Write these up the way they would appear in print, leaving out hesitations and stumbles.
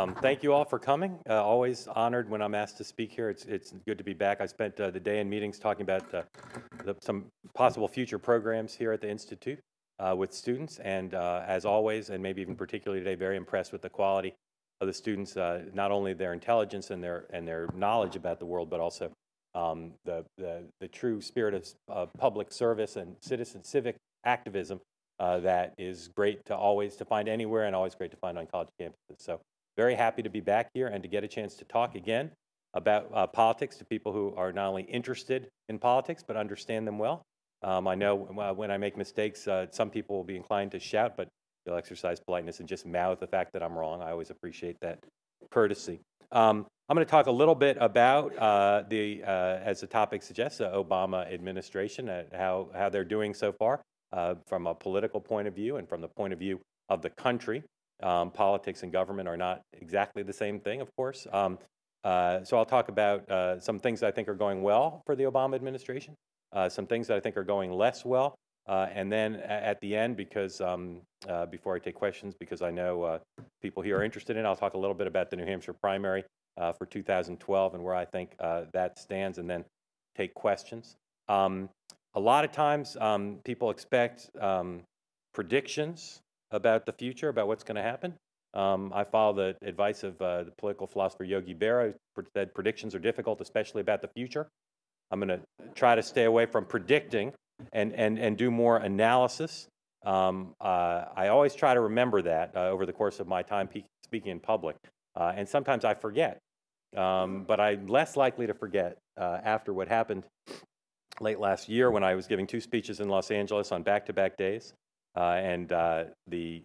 Thank you all for coming. Always honored when I'm asked to speak here. It's good to be back. I spent the day in meetings talking about some possible future programs here at the Institute with students, and as always, and maybe even particularly today, very impressed with the quality of the students, not only their intelligence and their knowledge about the world, but also the true spirit of public service and civic activism that is great to find anywhere and always great to find on college campuses. So very happy to be back here and to get a chance to talk again about politics to people who are not only interested in politics but understand them well. I know when I make mistakes, some people will be inclined to shout, but they'll exercise politeness and just mouth the fact that I'm wrong. I always appreciate that courtesy. I'm going to talk a little bit about as the topic suggests, the Obama administration, how they're doing so far from a political point of view and from the point of view of the country. Politics and government are not exactly the same thing, of course. So I'll talk about some things that I think are going well for the Obama administration, some things that I think are going less well, and then at the end, because before I take questions, because I know people here are interested in it, I'll talk a little bit about the New Hampshire primary for 2012 and where I think that stands, and then take questions. A lot of times people expect predictions about the future, about what's going to happen. I follow the advice of the political philosopher Yogi Berra, who said predictions are difficult, especially about the future. I'm going to try to stay away from predicting and do more analysis. I always try to remember that over the course of my time speaking in public. And sometimes I forget, but I'm less likely to forget after what happened late last year when I was giving 2 speeches in Los Angeles on back-to-back days. During the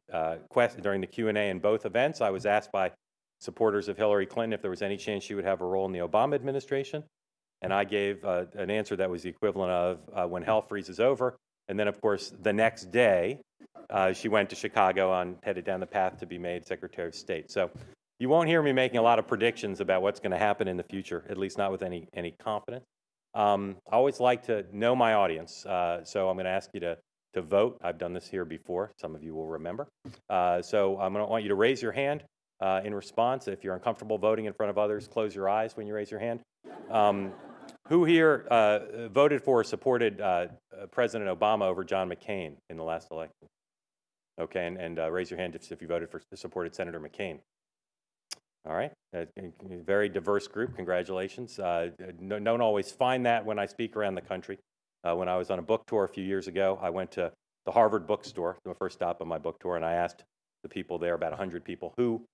Q&A in both events, I was asked by supporters of Hillary Clinton if there was any chance she would have a role in the Obama administration. And I gave an answer that was the equivalent of when hell freezes over. And then, of course, the next day, she went to Chicago and headed down the path to be made Secretary of State. So you won't hear me making a lot of predictions about what's going to happen in the future, at least not with any confidence. I always like to know my audience, so I'm going to ask you to vote. I've done this here before. Some of you will remember. So I'm going to want you to raise your hand in response. If you're uncomfortable voting in front of others, close your eyes when you raise your hand. Who here voted for or supported President Obama over John McCain in the last election? Okay, and raise your hand if you voted for supported Senator McCain. All right, a very diverse group. Congratulations. Don't always find that when I speak around the country. When I was on a book tour a few years ago, I went to the Harvard bookstore, the first stop on my book tour, and I asked the people there, about 100 people, who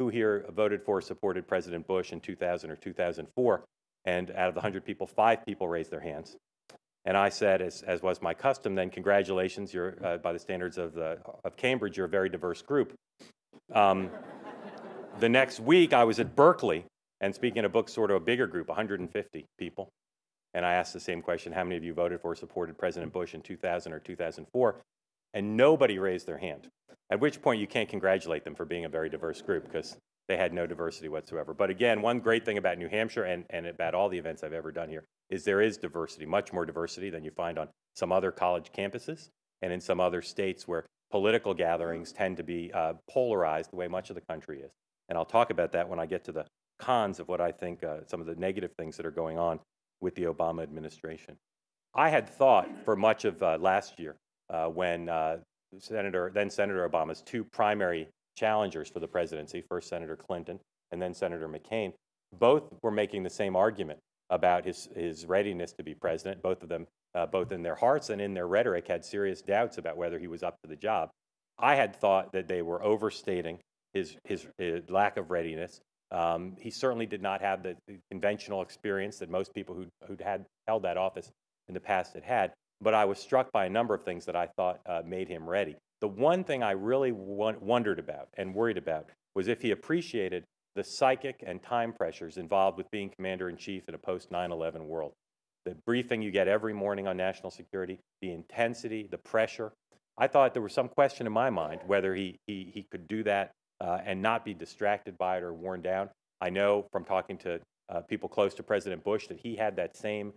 here voted for or supported President Bush in 2000 or 2004? And out of the 100 people, 5 people raised their hands. And I said, as was my custom, then congratulations, you're by the standards of Cambridge, you're a very diverse group. The next week, I was at Berkeley and speaking at a bookstore to a bigger group, 150 people. And I asked the same question, how many of you voted for or supported President Bush in 2000 or 2004? And nobody raised their hand, at which point you can't congratulate them for being a very diverse group because they had no diversity whatsoever. But again, one great thing about New Hampshire and about all the events I've ever done here is there is diversity, much more diversity than you find on some other college campuses and in some other states where political gatherings tend to be polarized the way much of the country is. And I'll talk about that when I get to the cons of what I think some of the negative things that are going on with the Obama administration. I had thought for much of last year when then Senator Obama's 2 primary challengers for the presidency, first Senator Clinton and then Senator McCain, both were making the same argument about his readiness to be president. Both of them, both in their hearts and in their rhetoric, had serious doubts about whether he was up to the job. I had thought that they were overstating his lack of readiness. He certainly did not have the conventional experience that most people who'd held that office in the past had, but I was struck by a number of things that I thought made him ready. The one thing I really wondered about and worried about was if he appreciated the psychic and time pressures involved with being commander-in-chief in a post-9/11 world. The briefing you get every morning on national security, the intensity, the pressure. I thought there was some question in my mind whether he could do that and not be distracted by it or worn down. I know from talking to people close to President Bush that he had that same,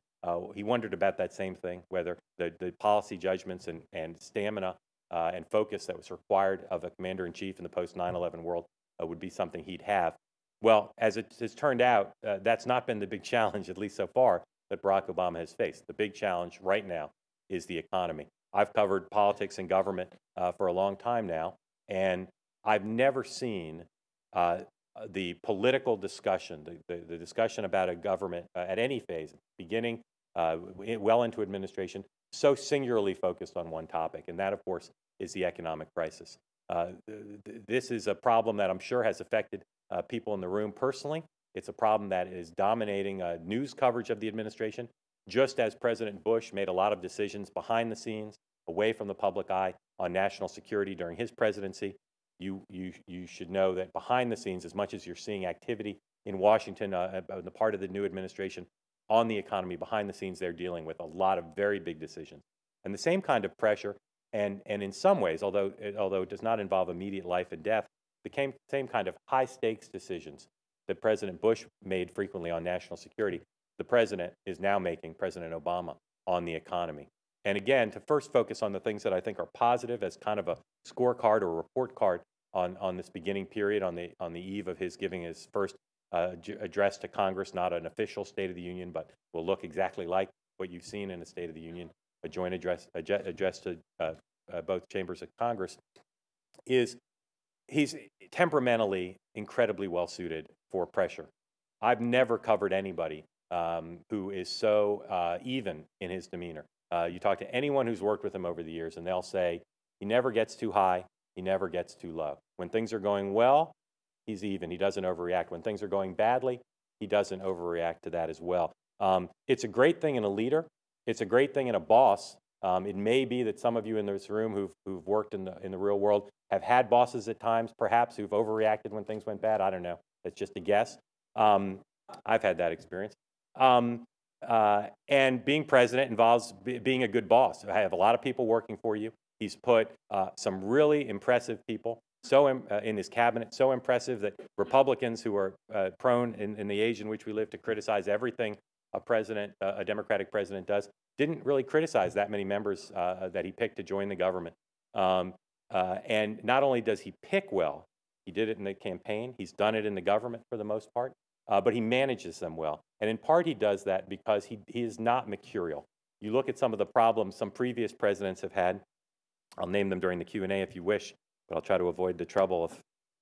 he wondered about that same thing, whether the policy judgments and stamina and focus that was required of a commander-in-chief in the post-9/11 world would be something he'd have. Well, as it has turned out, that's not been the big challenge, at least so far, that Barack Obama has faced. The big challenge right now is the economy. I've covered politics and government for a long time now, and I've never seen the political discussion, the discussion about a government at any phase, beginning well into administration, so singularly focused on one topic, and that, of course, is the economic crisis. This is a problem that I'm sure has affected people in the room personally. It's a problem that is dominating news coverage of the administration, just as President Bush made a lot of decisions behind the scenes, away from the public eye, on national security during his presidency. You should know that behind the scenes, as much as you're seeing activity in Washington on the part of the new administration on the economy, behind the scenes they're dealing with a lot of very big decisions. And the same kind of pressure, and in some ways, although it does not involve immediate life and death, the same kind of high-stakes decisions that President Bush made frequently on national security, the president is now making, President Obama, on the economy. And again, to first focus on the things that I think are positive as kind of a scorecard or a report card on this beginning period, on the eve of his giving his first address to Congress, not an official State of the Union, but will look exactly like what you've seen in a State of the Union, a joint address to both chambers of Congress, is he's temperamentally incredibly well suited for pressure. I've never covered anybody who is so even in his demeanor. You talk to anyone who's worked with him over the years, and they'll say he never gets too high, he never gets too low. When things are going well, he's even. He doesn't overreact. When things are going badly, he doesn't overreact to that as well. It's a great thing in a leader. It's a great thing in a boss. It may be that some of you in this room who've worked in the real world have had bosses at times, perhaps, who've overreacted when things went bad. I don't know. That's just a guess. I've had that experience. And being president involves being a good boss. I have a lot of people working for you. He's put some really impressive people in his cabinet, so impressive that Republicans who are prone in the age in which we live to criticize everything a Democratic president does, didn't really criticize that many members that he picked to join the government. And not only does he pick well, he did it in the campaign, he's done it in the government for the most part, but he manages them well. And in part he does that because he is not mercurial. You look at some of the problems some previous presidents have had. I'll name them during the Q&A if you wish, but I'll try to avoid the trouble of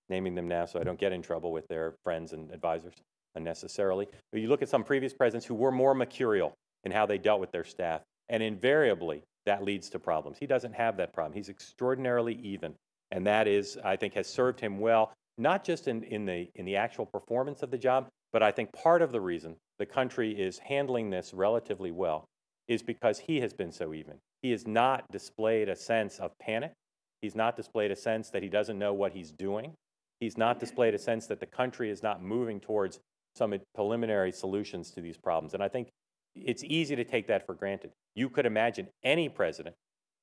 naming them now so I don't get in trouble with their friends and advisors unnecessarily. But you look at some previous presidents who were more mercurial in how they dealt with their staff, and invariably that leads to problems. He doesn't have that problem. He's extraordinarily even, and that is, I think, has served him well, not just in the actual performance of the job, but I think part of the reason the country is handling this relatively well is because he has been so even. He has not displayed a sense of panic. He's not displayed a sense that he doesn't know what he's doing. He's not displayed a sense that the country is not moving towards some preliminary solutions to these problems. And I think it's easy to take that for granted. You could imagine any president,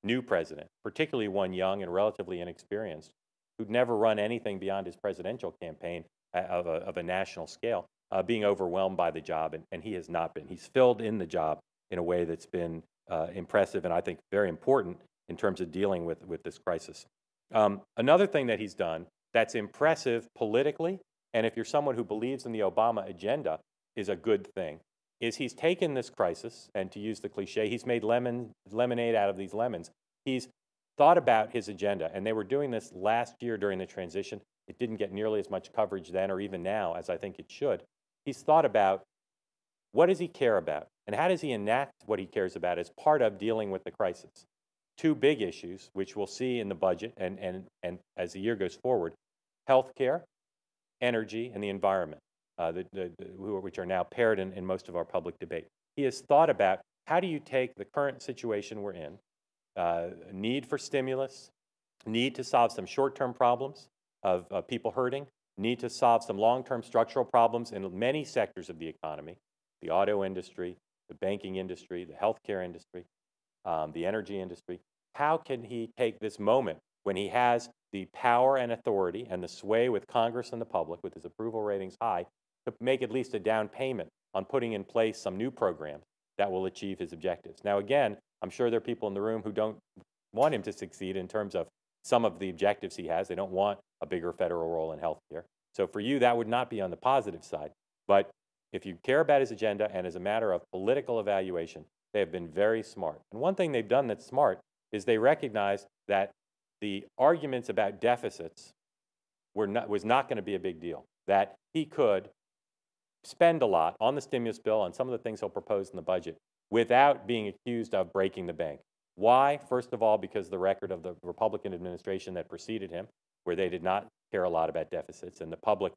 new president, particularly one young and relatively inexperienced, who'd never run anything beyond his presidential campaign of a national scale, being overwhelmed by the job, and he has not been. He's filled in the job in a way that's been impressive and I think very important in terms of dealing with this crisis. Another thing that he's done that's impressive politically, and if you're someone who believes in the Obama agenda, is a good thing, is he's taken this crisis, and to use the cliche, he's made lemonade out of these lemons. He's thought about his agenda, and they were doing this last year during the transition. It didn't get nearly as much coverage then or even now as I think it should. He's thought about what does he care about, and how does he enact what he cares about as part of dealing with the crisis. Two big issues, which we'll see in the budget and as the year goes forward: healthcare, energy, and the environment, which are now paired in most of our public debate. He has thought about how do you take the current situation we're in, need for stimulus, need to solve some short-term problems of people hurting, need to solve some long-term structural problems in many sectors of the economy, the auto industry, the banking industry, the healthcare industry, the energy industry. How can he take this moment when he has the power and authority and the sway with Congress and the public, with his approval ratings high, to make at least a down payment on putting in place some new programs that will achieve his objectives? Now, again, I'm sure there are people in the room who don't want him to succeed in terms of some of the objectives he has. They don't want a bigger federal role in healthcare. So for you, that would not be on the positive side. But if you care about his agenda and as a matter of political evaluation, they have been very smart. And one thing they've done that's smart is they recognize that the arguments about deficits was not going to be a big deal, that he could spend a lot on the stimulus bill and some of the things he'll propose in the budget without being accused of breaking the bank. Why? First of all, because the record of the Republican administration that preceded him, where they did not care a lot about deficits, and the public,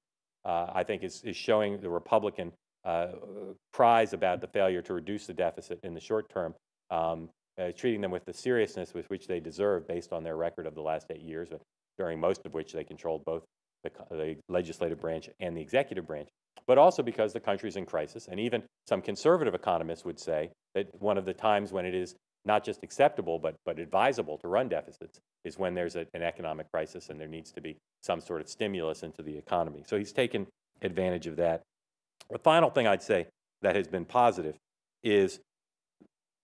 I think, is showing the Republican cries about the failure to reduce the deficit in the short term, treating them with the seriousness with which they deserve based on their record of the last 8 years, during most of which they controlled both the legislative branch and the executive branch, but also because the country's in crisis. And even some conservative economists would say that one of the times when it is not just acceptable but advisable to run deficits is when there's an economic crisis and there needs to be some sort of stimulus into the economy. So he's taken advantage of that. The final thing I'd say that has been positive is,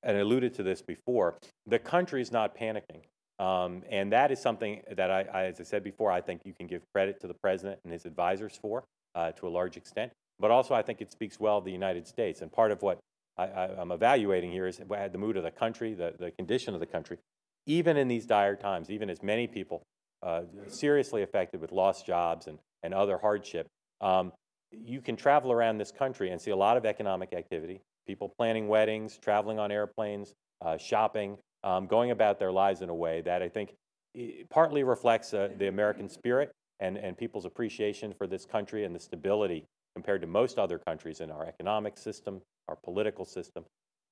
and I alluded to this before, the country is not panicking. And that is something that as I said before, I think you can give credit to the president and his advisors for to a large extent. But also I think it speaks well of the United States. And part of what I'm evaluating here is the mood of the country, the condition of the country. Even in these dire times, even as many people seriously affected with lost jobs and other hardship, you can travel around this country and see a lot of economic activity, people planning weddings, traveling on airplanes, shopping, going about their lives in a way that I think partly reflects the American spirit and people's appreciation for this country and the stability compared to most other countries in our economic system, our political system,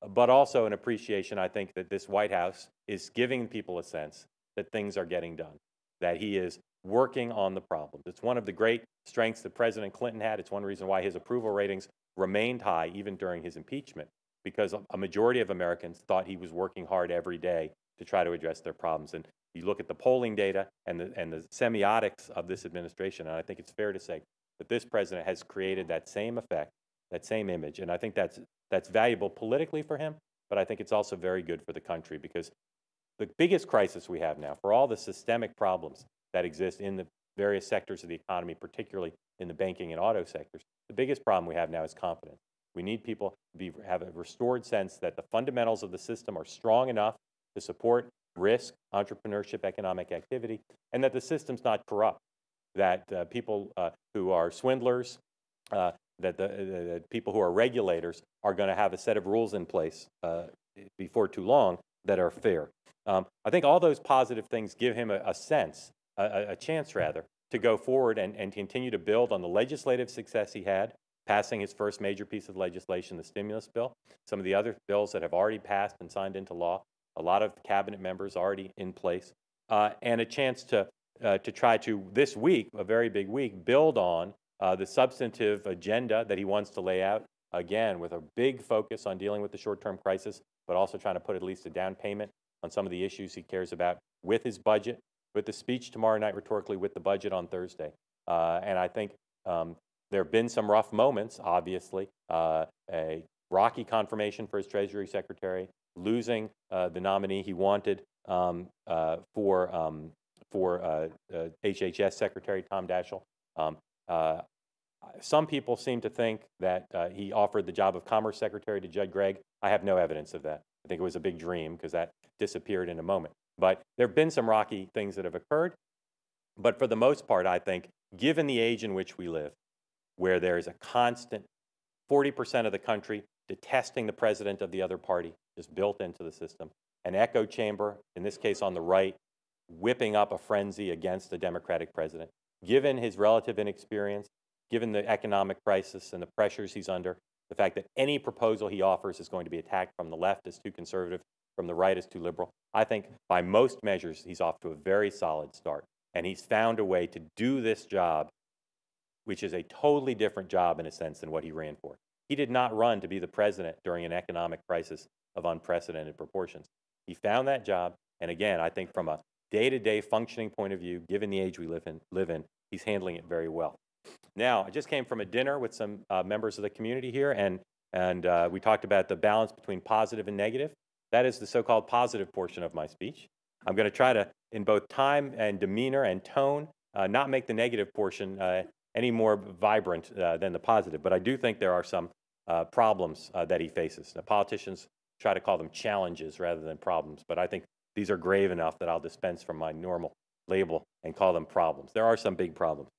but also an appreciation, I think, that this White House is giving people a sense that things are getting done, that he is working on the problems. It's one of the great strengths that President Clinton had. It's one reason why his approval ratings remained high even during his impeachment, because a majority of Americans thought he was working hard every day to try to address their problems. And you look at the polling data and the semiotics of this administration, and I think it's fair to say that this president has created that same effect, that same image. And I think that's valuable politically for him, but I think it's also very good for the country, because the biggest crisis we have now, for all the systemic problems that exist in the various sectors of the economy, particularly in the banking and auto sectors, the biggest problem we have now is confidence. We need people to have a restored sense that the fundamentals of the system are strong enough to support risk, entrepreneurship, economic activity, and that the system's not corrupt, that people who are swindlers, that the people who are regulators are going to have a set of rules in place before too long that are fair. I think all those positive things give him a sense, a chance rather, to go forward and continue to build on the legislative success he had, passing his first major piece of legislation, the stimulus bill, some of the other bills that have already passed and signed into law, a lot of cabinet members already in place, and a chance to try to, this week, a very big week, build on the substantive agenda that he wants to lay out, again, with a big focus on dealing with the short-term crisis, but also trying to put at least a down payment on some of the issues he cares about with his budget, with the speech tomorrow night rhetorically, with the budget on Thursday. And I think there have been some rough moments, obviously, a rocky confirmation for his Treasury Secretary, losing the nominee he wanted for HHS Secretary Tom Daschle. Some people seem to think that he offered the job of Commerce Secretary to Judd Gregg. I have no evidence of that. I think it was a big dream because that disappeared in a moment. But there have been some rocky things that have occurred. But for the most part, I think, given the age in which we live, where there is a constant 40% of the country detesting the president of the other party, just built into the system, an echo chamber, in this case on the right, whipping up a frenzy against the Democratic president, given his relative inexperience, given the economic crisis and the pressures he's under, the fact that any proposal he offers is going to be attacked from the left as too conservative, from the right as too liberal, I think by most measures he's off to a very solid start. And he's found a way to do this job, which is a totally different job in a sense than what he ran for. He did not run to be the president during an economic crisis of unprecedented proportions. He found that job, and again, I think from a day-to-day functioning point of view, given the age we live in, he's handling it very well. Now, I just came from a dinner with some members of the community here, and we talked about the balance between positive and negative. That is the so-called positive portion of my speech. I'm going to try to, in both time and demeanor and tone, not make the negative portion any more vibrant than the positive. But I do think there are some problems that he faces. Now, politicians try to call them challenges rather than problems, but I think these are grave enough that I'll dispense from my normal label and call them problems. There are some big problems.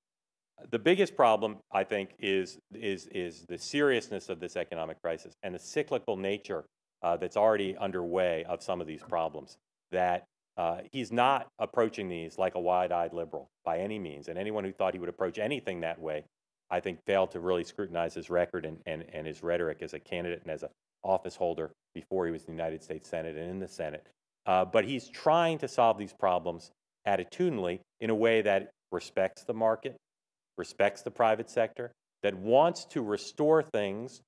The biggest problem, I think, is the seriousness of this economic crisis and the cyclical nature that's already underway of some of these problems. That he's not approaching these like a wide-eyed liberal by any means, and anyone who thought he would approach anything that way, I think, failed to really scrutinize his record and his rhetoric as a candidate and as an office holder before he was in the United States Senate and in the Senate. But he's trying to solve these problems attitudinally in a way that respects the market, respects the private sector, that wants to restore things,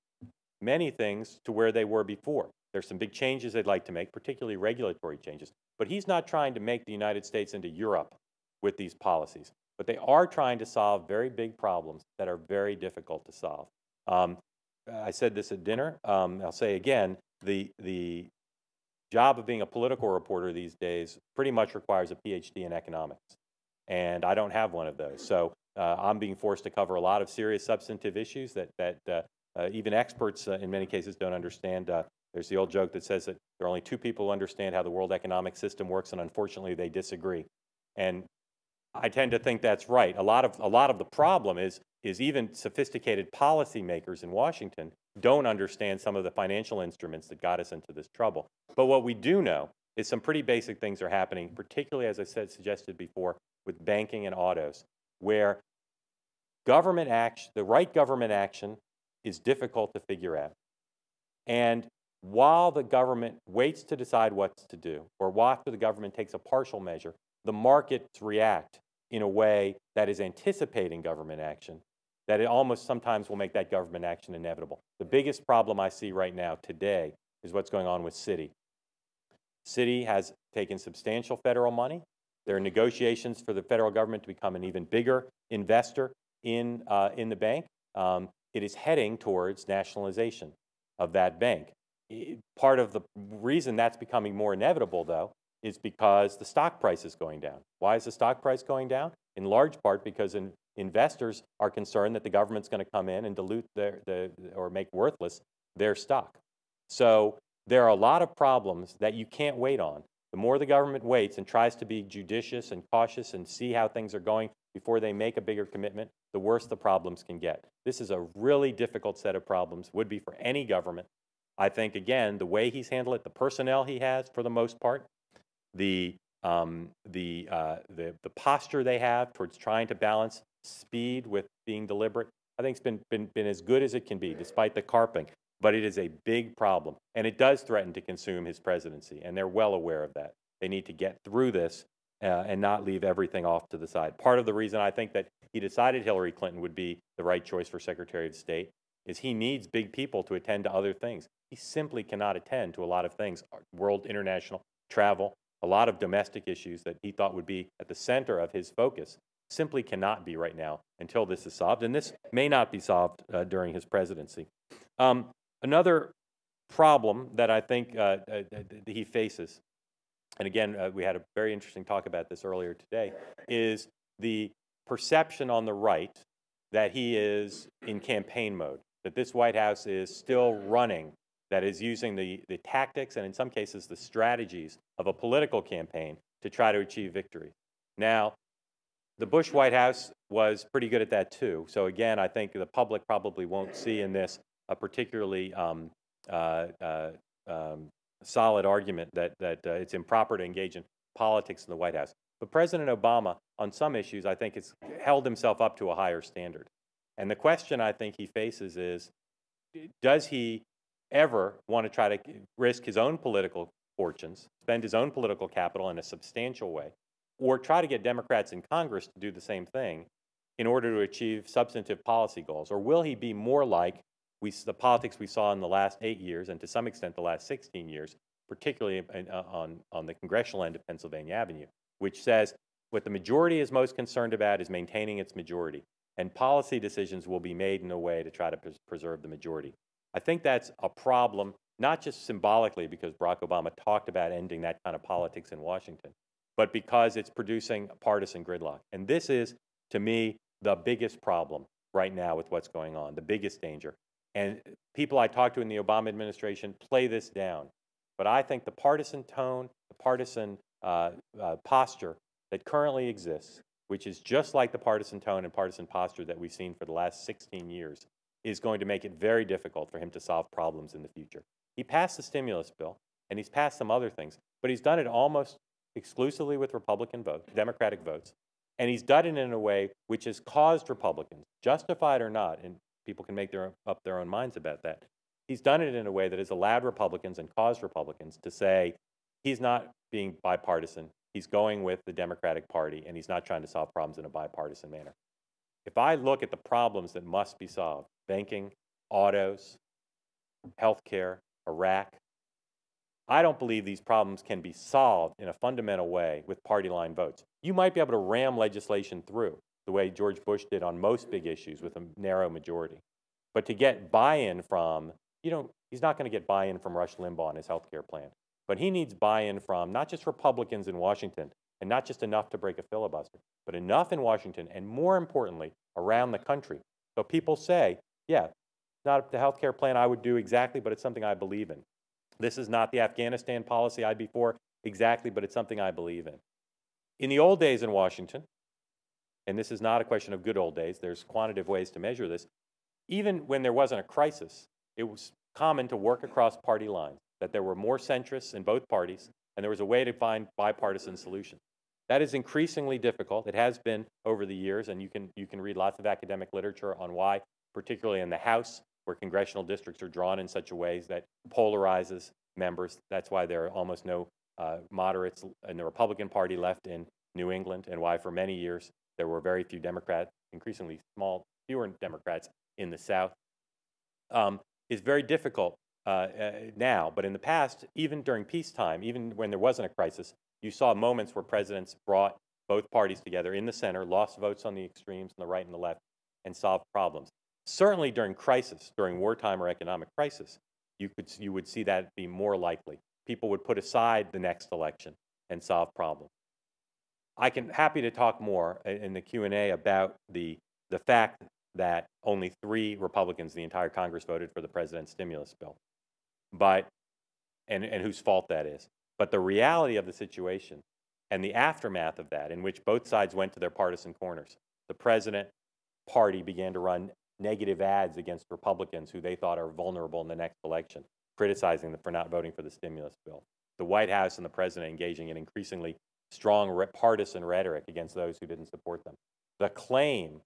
many things, to where they were before. There's some big changes they'd like to make, particularly regulatory changes. But he's not trying to make the United States into Europe with these policies. But they are trying to solve very big problems that are very difficult to solve. I said this at dinner. I'll say again, the job of being a political reporter these days pretty much requires a PhD in economics. And I don't have one of those. So I'm being forced to cover a lot of serious substantive issues that even experts in many cases don't understand. There's the old joke that says that there are only two people who understand how the world economic system works, and unfortunately they disagree. And I tend to think that's right. A lot of the problem is even sophisticated policymakers in Washington don't understand some of the financial instruments that got us into this trouble. But what we do know is some pretty basic things are happening, particularly, as I suggested before, with banking and autos, where government action, the right government action, is difficult to figure out. And while the government waits to decide what to do, or after the government takes a partial measure, the markets react in a way that is anticipating government action, that it almost sometimes will make that government action inevitable. The biggest problem I see right now today is what's going on with Citi. Citi has taken substantial federal money. There are negotiations for the federal government to become an even bigger investor in the bank. It is heading towards nationalization of that bank. Part of the reason that's becoming more inevitable, though, is because the stock price is going down. Why is the stock price going down? In large part because investors are concerned that the government's going to come in and dilute or make worthless their stock. So there are a lot of problems that you can't wait on. The more the government waits and tries to be judicious and cautious and see how things are going before they make a bigger commitment, the worse the problems can get. This is a really difficult set of problems, would be for any government. I think, again, the way he's handled it, the personnel he has for the most part, the posture they have towards trying to balance speed with being deliberate, I think it's been as good as it can be, despite the carping. But it is a big problem, and it does threaten to consume his presidency, and they're well aware of that. They need to get through this and not leave everything off to the side. Part of the reason I think that he decided Hillary Clinton would be the right choice for Secretary of State is he needs big people to attend to other things. He simply cannot attend to a lot of things, world, international, travel, a lot of domestic issues that he thought would be at the center of his focus simply cannot be right now until this is solved, and this may not be solved during his presidency. Another problem that I think he faces, and again, we had a very interesting talk about this earlier today, is the perception on the right that he is in campaign mode, that this White House is still running, that is using the tactics and in some cases the strategies of a political campaign to try to achieve victory. Now, the Bush White House was pretty good at that too. So again, I think the public probably won't see in this a particularly solid argument that it's improper to engage in politics in the White House. But President Obama, on some issues, I think has held himself up to a higher standard. And the question I think he faces is, does he ever want to try to risk his own political fortunes, spend his own political capital in a substantial way, or try to get Democrats in Congress to do the same thing in order to achieve substantive policy goals? Or will he be more like the politics we saw in the last 8 years, and to some extent the last 16 years, particularly on the congressional end of Pennsylvania Avenue, which says what the majority is most concerned about is maintaining its majority, and policy decisions will be made in a way to try to preserve the majority. I think that's a problem, not just symbolically because Barack Obama talked about ending that kind of politics in Washington, but because it's producing partisan gridlock. And this is, to me, the biggest problem right now with what's going on, the biggest danger. And people I talked to in the Obama administration play this down. But I think the partisan tone, the partisan posture that currently exists, which is just like the partisan tone and partisan posture that we've seen for the last 16 years, is going to make it very difficult for him to solve problems in the future. He passed the stimulus bill, and he's passed some other things, but he's done it almost exclusively with Republican votes, Democratic votes, and he's done it in a way which has caused Republicans, justified or not, and people can make up their own minds about that. He's done it in a way that has allowed Republicans and caused Republicans to say he's not being bipartisan, he's going with the Democratic Party, and he's not trying to solve problems in a bipartisan manner. If I look at the problems that must be solved, banking, autos, healthcare, Iraq, I don't believe these problems can be solved in a fundamental way with party line votes. You might be able to ram legislation through the way George Bush did on most big issues with a narrow majority. But to get buy-in from, he's not going to get buy-in from Rush Limbaugh on his health care plan. But he needs buy-in from not just Republicans in Washington, and not just enough to break a filibuster, but enough in Washington, and more importantly, around the country. So people say, yeah, it's not the health care plan I would do exactly, but it's something I believe in. This is not the Afghanistan policy I'd be for exactly, but it's something I believe in. In the old days in Washington, and this is not a question of good old days, there's quantitative ways to measure this, even when there wasn't a crisis, it was common to work across party lines, that there were more centrists in both parties, and there was a way to find bipartisan solutions. That is increasingly difficult. It has been over the years, and you can read lots of academic literature on why, particularly in the House, where congressional districts are drawn in such a way that polarizes members. That's why there are almost no moderates in the Republican Party left in New England, and why for many years there were very few Democrats, increasingly fewer Democrats in the South. It's very difficult now, but in the past, even during peacetime, even when there wasn't a crisis, you saw moments where presidents brought both parties together in the center, lost votes on the extremes, on the right and the left, and solved problems. Certainly during crisis, during wartime or economic crisis, you would see that be more likely. People would put aside the next election and solve problems. Happy to talk more in the Q&A about the fact that only 3 Republicans in the entire Congress voted for the president's stimulus bill, and whose fault that is. But the reality of the situation and the aftermath of that, in which both sides went to their partisan corners, the president party began to run negative ads against Republicans who they thought are vulnerable in the next election, criticizing them for not voting for the stimulus bill. The White House and the president engaging in increasingly strong partisan rhetoric against those who didn't support them. The claim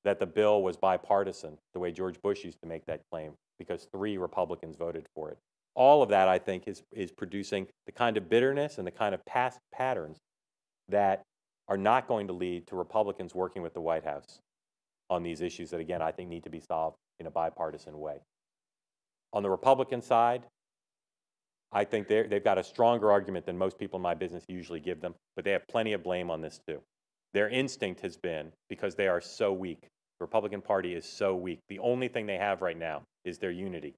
that the bill was bipartisan, the way George Bush used to make that claim, because 3 Republicans voted for it. All of that, I think, is producing the kind of bitterness and the kind of past patterns that are not going to lead to Republicans working with the White House on these issues that, again, I think need to be solved in a bipartisan way. On the Republican side, I think they've got a stronger argument than most people in my business usually give them, but they have plenty of blame on this too. Their instinct has been, because they are so weak, the Republican Party is so weak, the only thing they have right now is their unity.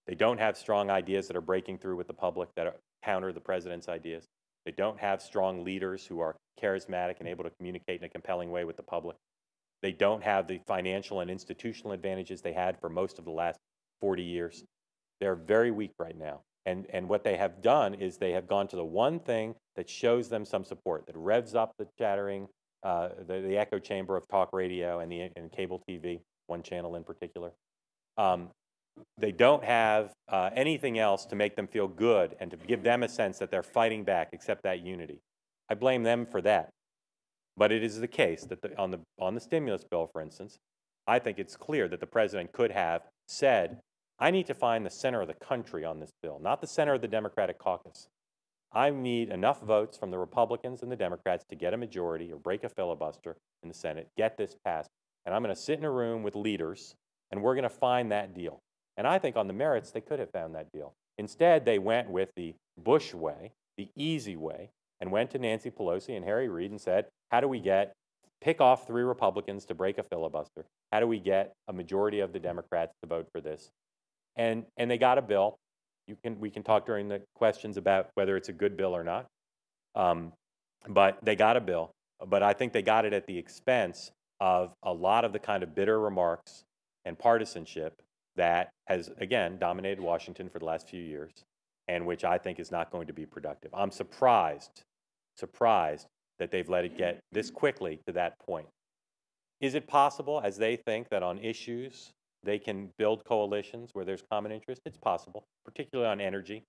They don't have strong ideas that are breaking through with the public that counter the president's ideas. They don't have strong leaders who are charismatic and able to communicate in a compelling way with the public. They don't have the financial and institutional advantages they had for most of the last 40 years. They're very weak right now. And what they have done is they have gone to the one thing that shows them some support, that revs up the chattering, the echo chamber of talk radio and cable TV, one channel in particular. They don't have anything else to make them feel good and to give them a sense that they're fighting back except that unity. I blame them for that. But it is the case that on the stimulus bill, for instance, I think it's clear that the president could have said, I need to find the center of the country on this bill, not the center of the Democratic caucus. I need enough votes from the Republicans and the Democrats to get a majority or break a filibuster in the Senate, get this passed. And I'm going to sit in a room with leaders, and we're going to find that deal. And I think on the merits, they could have found that deal. Instead, they went with the Bush way, the easy way, and went to Nancy Pelosi and Harry Reid and said, how do we pick off 3 Republicans to break a filibuster? How do we get a majority of the Democrats to vote for this? And they got a bill. We can talk during the questions about whether it's a good bill or not. But they got a bill. But I think they got it at the expense of a lot of the kind of bitter remarks and partisanship that has, again, dominated Washington for the last few years, and which I think is not going to be productive. I'm surprised that they've let it get this quickly to that point. Is it possible, as they think, that on issues they can build coalitions where there's common interest? It's possible, particularly on energy,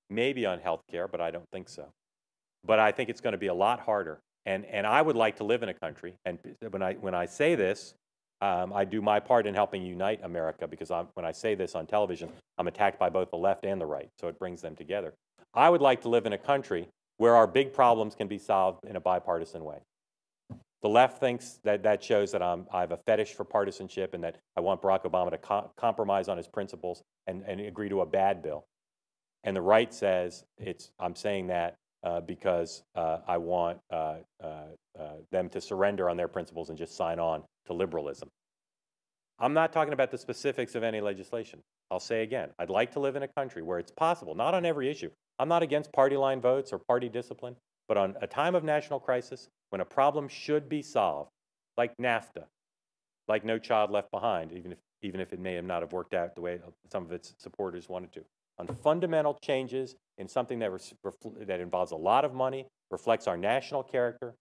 maybe on healthcare, but I don't think so. But I think it's going to be a lot harder. And I would like to live in a country, and when I say this, I do my part in helping unite America, because when I say this on television, I'm attacked by both the left and the right, so it brings them together. I would like to live in a country where our big problems can be solved in a bipartisan way. The left thinks that shows that I have a fetish for partisanship and that I want Barack Obama to compromise on his principles and agree to a bad bill. And the right says I'm saying that because I want them to surrender on their principles and just sign on to liberalism. I'm not talking about the specifics of any legislation. I'll say again, I'd like to live in a country where it's possible, not on every issue. I'm not against party line votes or party discipline, but on a time of national crisis, when a problem should be solved, like NAFTA, like No Child Left Behind, even if it may not have worked out the way some of its supporters wanted to, on fundamental changes in something that involves a lot of money, reflects our national character,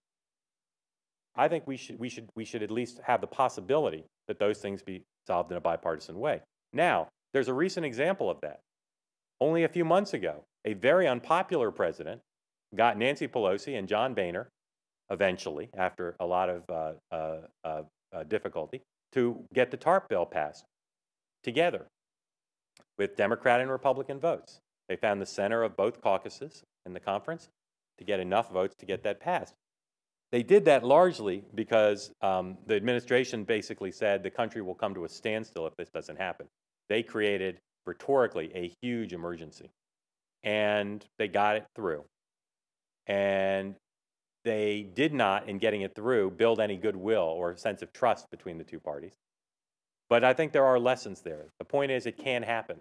I think we should at least have the possibility that those things be solved in a bipartisan way. Now, there's a recent example of that. Only a few months ago, a very unpopular president got Nancy Pelosi and John Boehner, eventually, after a lot of difficulty, to get the TARP bill passed together with Democrat and Republican votes. They found the center of both caucuses in the conference to get enough votes to get that passed. They did that largely because the administration basically said the country will come to a standstill if this doesn't happen. They created, rhetorically, a huge emergency. And they got it through. And they did not, in getting it through, build any goodwill or sense of trust between the two parties. But I think there are lessons there. The point is, it can happen.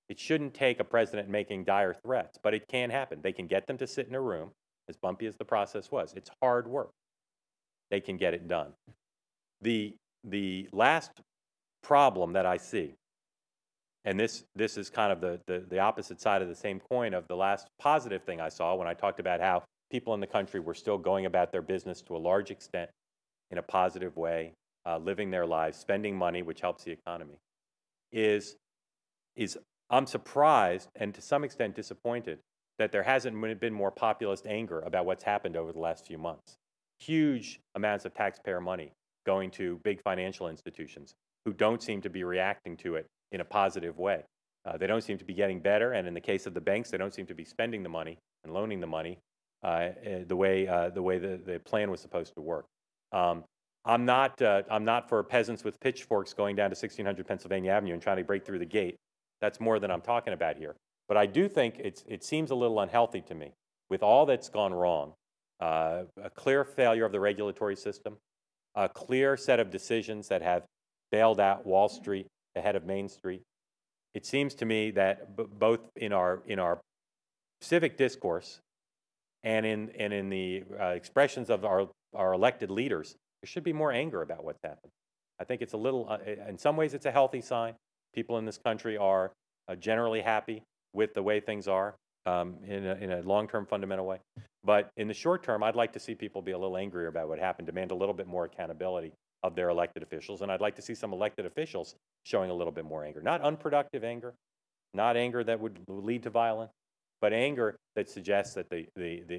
It shouldn't take a president making dire threats, but it can happen. They can get them to sit in a room, as bumpy as the process was. It's hard work. They can get it done. The last problem that I see, and this is kind of the opposite side of the same coin of the last positive thing I saw when I talked about how people in the country were still going about their business to a large extent in a positive way, living their lives, spending money, which helps the economy, is I'm surprised and to some extent disappointed that there hasn't been more populist anger about what's happened over the last few months. Huge amounts of taxpayer money going to big financial institutions who don't seem to be reacting to it in a positive way. They don't seem to be getting better, and in the case of the banks, they don't seem to be spending the money and loaning the money the way the plan was supposed to work. I'm not for peasants with pitchforks going down to 1600 Pennsylvania Avenue and trying to break through the gate. That's more than I'm talking about here. But I do think it seems a little unhealthy to me, with all that's gone wrong, a clear failure of the regulatory system, a clear set of decisions that have bailed out Wall Street ahead of Main Street. It seems to me that both in our civic discourse and in the expressions of our elected leaders, there should be more anger about what's happened. I think it's a little, in some ways it's a healthy sign. People in this country are generally happy with the way things are in a long-term fundamental way. But in the short term, I'd like to see people be a little angrier about what happened, demand a little bit more accountability of their elected officials. And I'd like to see some elected officials showing a little bit more anger. Not unproductive anger, not anger that would lead to violence, but anger that suggests that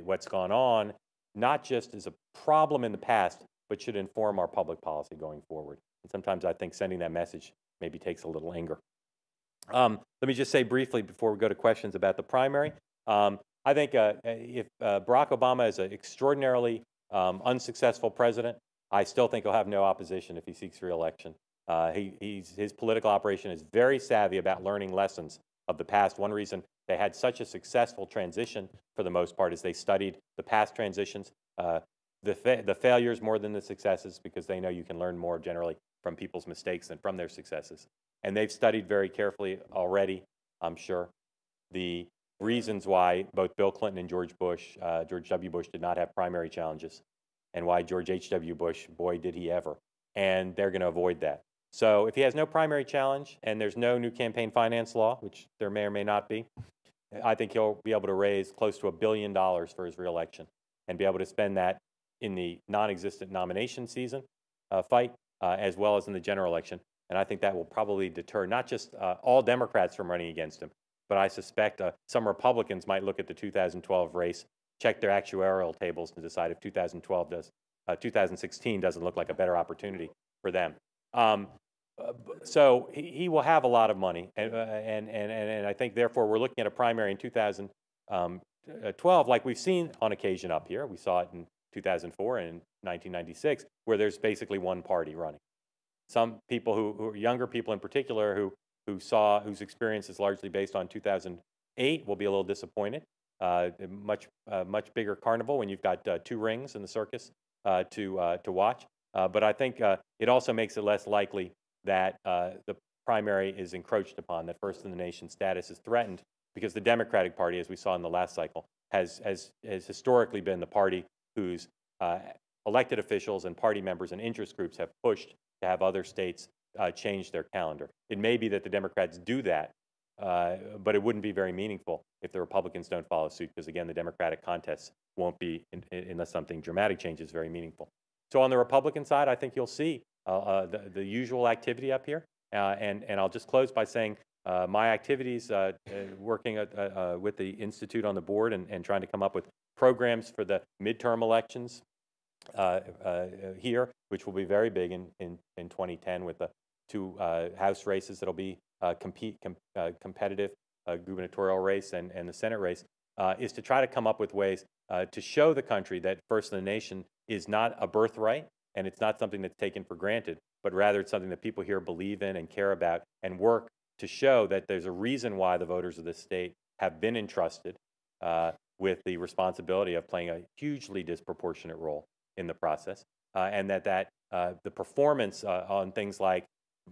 what's gone on not just is a problem in the past, but should inform our public policy going forward. And sometimes I think sending that message maybe takes a little anger. Let me just say briefly before we go to questions about the primary. I think if Barack Obama is an extraordinarily unsuccessful president, I still think he'll have no opposition if he seeks re-election. His political operation is very savvy about learning lessons of the past. One reason they had such a successful transition, for the most part, is they studied the past transitions, the failures more than the successes, because they know you can learn more generally from people's mistakes than from their successes. And they've studied very carefully already, I'm sure, the reasons why both Bill Clinton and George W. Bush did not have primary challenges. and why George H.W. Bush, boy, did he ever. And they're going to avoid that. So if he has no primary challenge and there's no new campaign finance law, which there may or may not be, I think he'll be able to raise close to $1 billion for his reelection and be able to spend that in the non-existent nomination season fight, as well as in the general election. And I think that will probably deter not just all Democrats from running against him, but I suspect some Republicans might look at the 2012 race, check their actuarial tables, and decide if 2016 doesn't look like a better opportunity for them. So he will have a lot of money, and I think therefore we're looking at a primary in 2012 like we've seen on occasion up here. We saw it in 2004 and in 1996, where there's basically one party running. Some people who are younger people in particular whose experience is largely based on 2008 will be a little disappointed. Much bigger carnival when you've got 2 rings in the circus to watch. But I think it also makes it less likely that the primary is encroached upon, that first in the nation status is threatened, because the Democratic Party, as we saw in the last cycle, has historically been the party whose elected officials and party members and interest groups have pushed to have other states change their calendar. It may be that the Democrats do that, but it wouldn't be very meaningful if the Republicans don't follow suit, because again, the Democratic contests won't be, unless something dramatic changes, very meaningful. So on the Republican side, I think you'll see the usual activity up here. And I'll just close by saying my activities working with the Institute on the board and trying to come up with programs for the midterm elections here, which will be very big in 2010 with the 2 House races that'll be competitive, gubernatorial race and the Senate race, is to try to come up with ways to show the country that first in the nation is not a birthright, and it's not something that's taken for granted, but rather it's something that people here believe in and care about, and work to show that there's a reason why the voters of this state have been entrusted with the responsibility of playing a hugely disproportionate role in the process, and that the performance on things like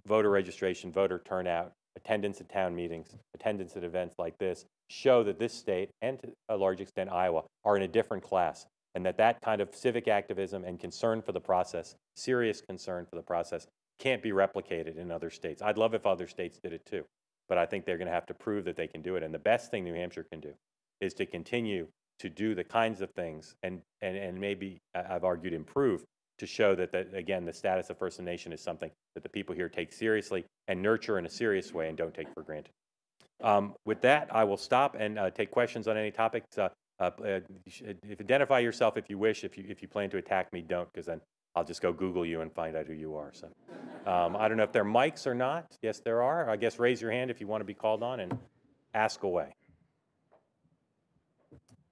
voter registration, voter turnout, attendance at town meetings, attendance at events like this, show that this state, and to a large extent Iowa, are in a different class, and that kind of civic activism and concern for the process, serious concern for the process, can't be replicated in other states. I'd love if other states did it too, but I think they're going to have to prove that they can do it. And the best thing New Hampshire can do is to continue to do the kinds of things, and maybe, I've argued, improve, to show that, again, the status of First in the Nation is something that the people here take seriously and nurture in a serious way and don't take for granted. With that, I will stop and take questions on any topics. Identify yourself if you wish. If you plan to attack me, don't, because then I'll just go Google you and find out who you are. So I don't know if there are mics or not. Yes, there are. I guess raise your hand if you want to be called on and ask away.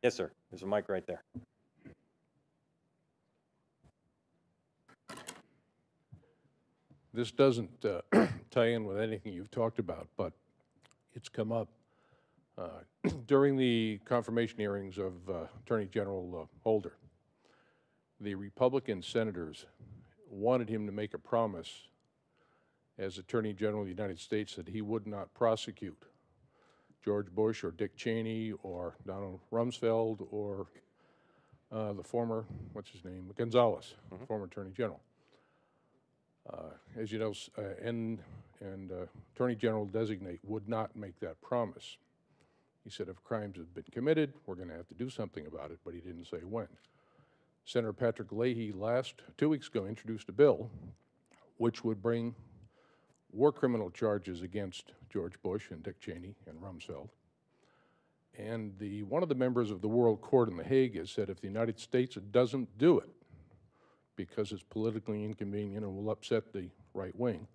Yes, sir. There's a mic right there. This doesn't tie in with anything you've talked about, but it's come up during the confirmation hearings of Attorney General Holder. The Republican senators wanted him to make a promise as Attorney General of the United States that he would not prosecute George Bush or Dick Cheney or Donald Rumsfeld or the former, what's his name, Gonzalez, former Attorney General. As you know, and Attorney General designate would not make that promise. He said if crimes have been committed, we're going to have to do something about it, but he didn't say when. Senator Patrick Leahy 2 weeks ago introduced a bill which would bring war criminal charges against George Bush and Dick Cheney and Rumsfeld. And one of the members of the World Court in The Hague has said if the United States doesn't do it because it's politically inconvenient and will upset the right wing,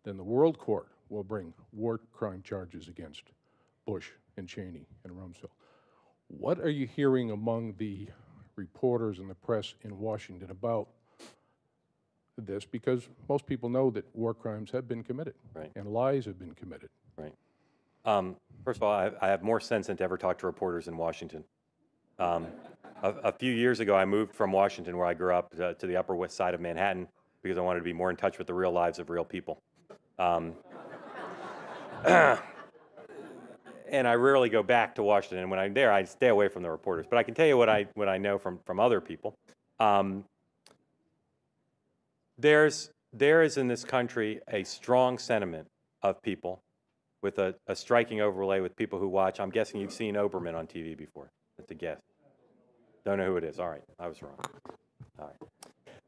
then the World Court will bring war crime charges against Bush and Cheney and Rumsfeld. What are you hearing among the reporters and the press in Washington about this? Because most people know that war crimes have been committed, right, and lies have been committed. Right. First of all, I have more sense than to ever talk to reporters in Washington. A few years ago, I moved from Washington, where I grew up, to the Upper West Side of Manhattan because I wanted to be more in touch with the real lives of real people. And I rarely go back to Washington. And when I'm there, I stay away from the reporters. But I can tell you what I know from other people. there is in this country a strong sentiment of people with a striking overlay with people who watch. I'm guessing you've seen Oberman on TV before. That's a guess. Don't know who it is. All right, I was wrong. All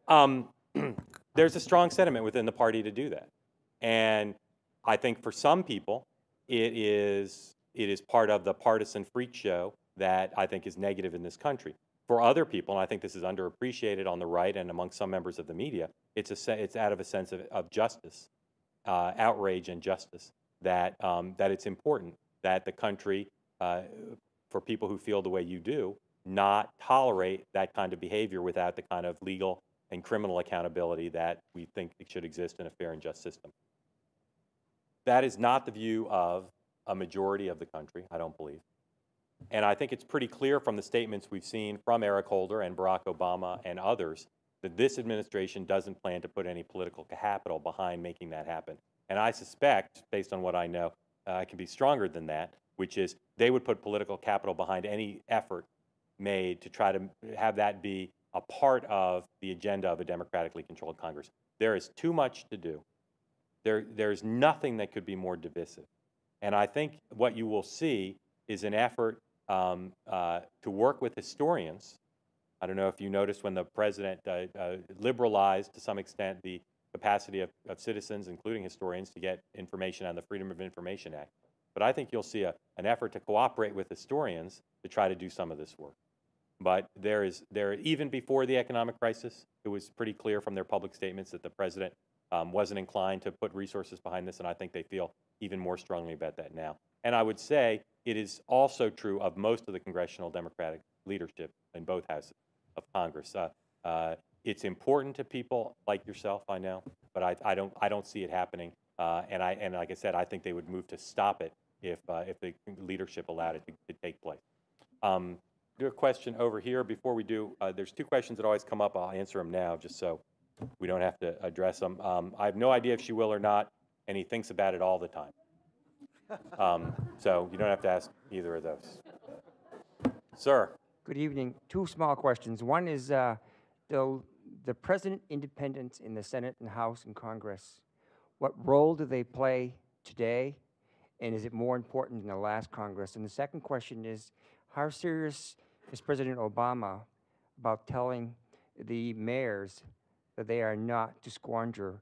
right. There's a strong sentiment within the party to do that. And I think for some people, it is part of the partisan freak show that I think is negative in this country. For other people, and I think this is underappreciated on the right and among some members of the media, it's out of a sense of justice, outrage and justice, that it's important that the country, for people who feel the way you do, not tolerate that kind of behavior without the kind of legal and criminal accountability that we think should exist in a fair and just system. That is not the view of a majority of the country, I don't believe. And I think it's pretty clear from the statements we've seen from Eric Holder and Barack Obama and others that this administration doesn't plan to put any political capital behind making that happen. And I suspect, based on what I know, I can be stronger than that, which is they would put political capital behind any effort made to try to have that be a part of the agenda of a democratically controlled Congress. There is too much to do. There's nothing that could be more divisive. And I think what you will see is an effort to work with historians. I don't know if you noticed when the president liberalized to some extent the capacity of citizens, including historians, to get information on the Freedom of Information Act. But I think you'll see an effort to cooperate with historians to try to do some of this work. But even before the economic crisis, it was pretty clear from their public statements that the president wasn't inclined to put resources behind this, and I think they feel even more strongly about that now. And I would say it is also true of most of the congressional Democratic leadership in both houses of Congress. It's important to people like yourself, I know, but I don't see it happening. And like I said, I think they would move to stop it if the leadership allowed it to take place. Do a question over here before we do. There's two questions that always come up. I'll answer them now, just so we don't have to address them. I have no idea if she will or not, and he thinks about it all the time. So you don't have to ask either of those. Sir. Good evening. Two small questions. One is the President independents in the Senate and House and Congress. What role do they play today, and is it more important than the last Congress? And the second question is, how serious is President Obama about telling the mayors that they are not to squander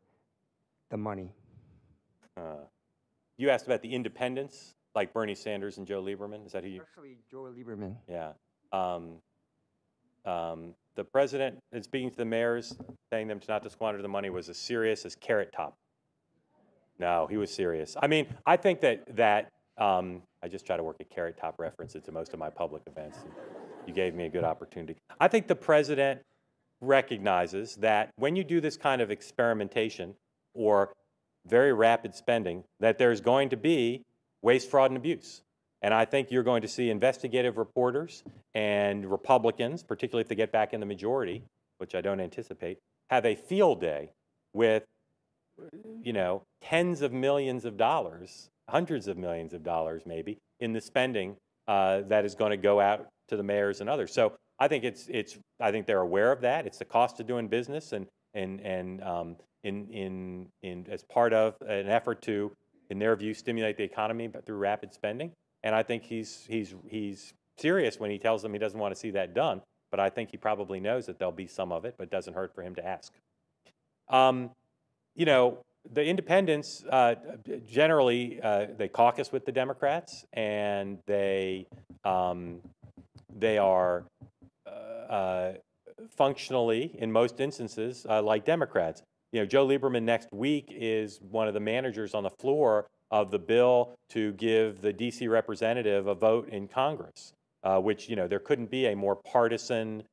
the money? You asked about the independents, like Bernie Sanders and Joe Lieberman. Is that who you? Actually, Joe Lieberman. Yeah. The president, in speaking to the mayors, saying them not to squander the money, was as serious as Carrot Top. No, he was serious. I mean, I think that I just try to work a Carrot Top reference into most of my public events. And you gave me a good opportunity. I think the president recognizes that when you do this kind of experimentation or very rapid spending, that there's going to be waste, fraud, and abuse. And I think you're going to see investigative reporters and Republicans, particularly if they get back in the majority, which I don't anticipate, have a field day with, tens of millions of dollars, hundreds of millions of dollars maybe, in the spending that is going to go out to the mayors and others. So I think I think they're aware of that. It's the cost of doing business, and as part of an effort to, in their view, stimulate the economy but through rapid spending. And I think he's serious when he tells them he doesn't want to see that done. But I think he probably knows that there'll be some of it, but it doesn't hurt for him to ask. The independents generally they caucus with the Democrats, and they are functionally, in most instances, like Democrats. Joe Lieberman next week is one of the managers on the floor of the bill to give the D.C. representative a vote in Congress, which, there couldn't be a more partisan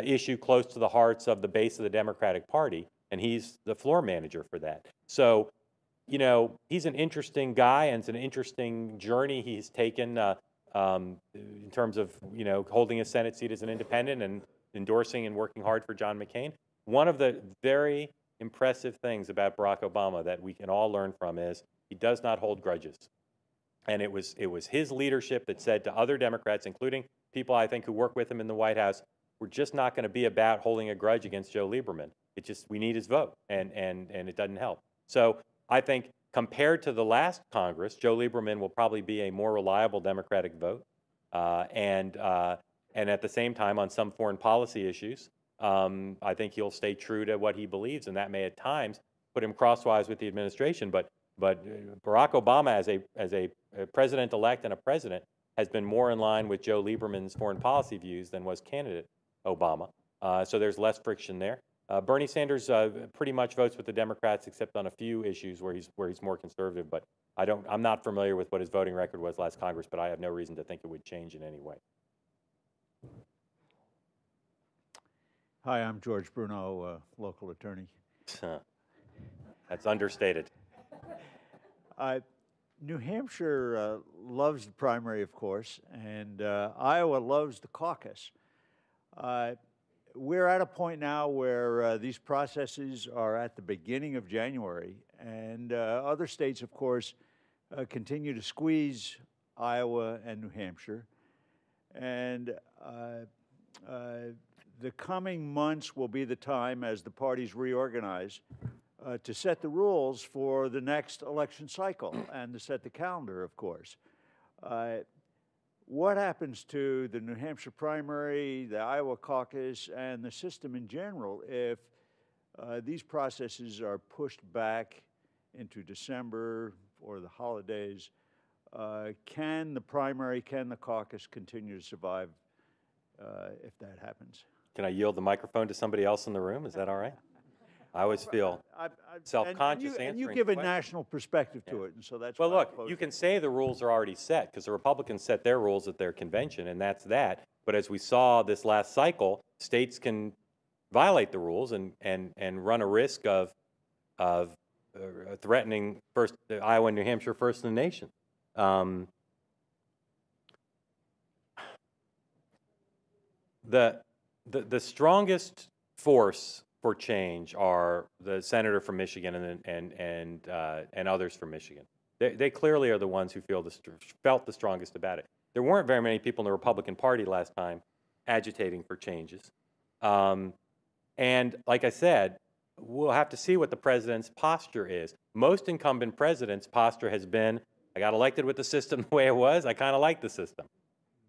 issue close to the hearts of the base of the Democratic Party, and he's the floor manager for that. So, he's an interesting guy, and it's an interesting journey he's taken in terms of, holding a Senate seat as an independent and endorsing and working hard for John McCain. One of the very impressive things about Barack Obama that we can all learn from is he does not hold grudges. And it was his leadership that said to other Democrats, including people I think who work with him in the White House, we're just not going to be about holding a grudge against Joe Lieberman. It just, we need his vote, and it doesn't help. So I think compared to the last Congress, Joe Lieberman will probably be a more reliable Democratic vote. And at the same time, on some foreign policy issues, I think he'll stay true to what he believes, and that may at times put him crosswise with the administration. But Barack Obama, as a president-elect and a president, has been more in line with Joe Lieberman's foreign policy views than was candidate Obama. So there's less friction there. Bernie Sanders pretty much votes with the Democrats, except on a few issues where he's more conservative. But I'm not familiar with what his voting record was last Congress, but I have no reason to think it would change in any way. Hi, I'm George Bruno, local attorney. That's understated. New Hampshire loves the primary, of course, and Iowa loves the caucus. We're at a point now where these processes are at the beginning of January, and other states, of course, continue to squeeze Iowa and New Hampshire. And the coming months will be the time, as the parties reorganize, to set the rules for the next election cycle and to set the calendar, of course. What happens to the New Hampshire primary, the Iowa caucus, and the system in general if these processes are pushed back into December or the holidays? Can the primary, can the caucus continue to survive if that happens? Can I yield the microphone to somebody else in the room? Is that all right? I always feel self-conscious answering. And you give a national perspective to it, and so that's well, why look, you can say the rules are already set because the Republicans set their rules at their convention, and that's that. But as we saw this last cycle, states can violate the rules and run a risk of threatening Iowa and New Hampshire first in the nation. The strongest force for change are the senator from Michigan and others from Michigan. They clearly are the ones who felt the strongest about it. There weren't very many people in the Republican Party last time agitating for changes. And like I said, we'll have to see what the president's posture is. Most incumbent presidents' posture has been, I got elected with the system the way it was, I kind of like the system.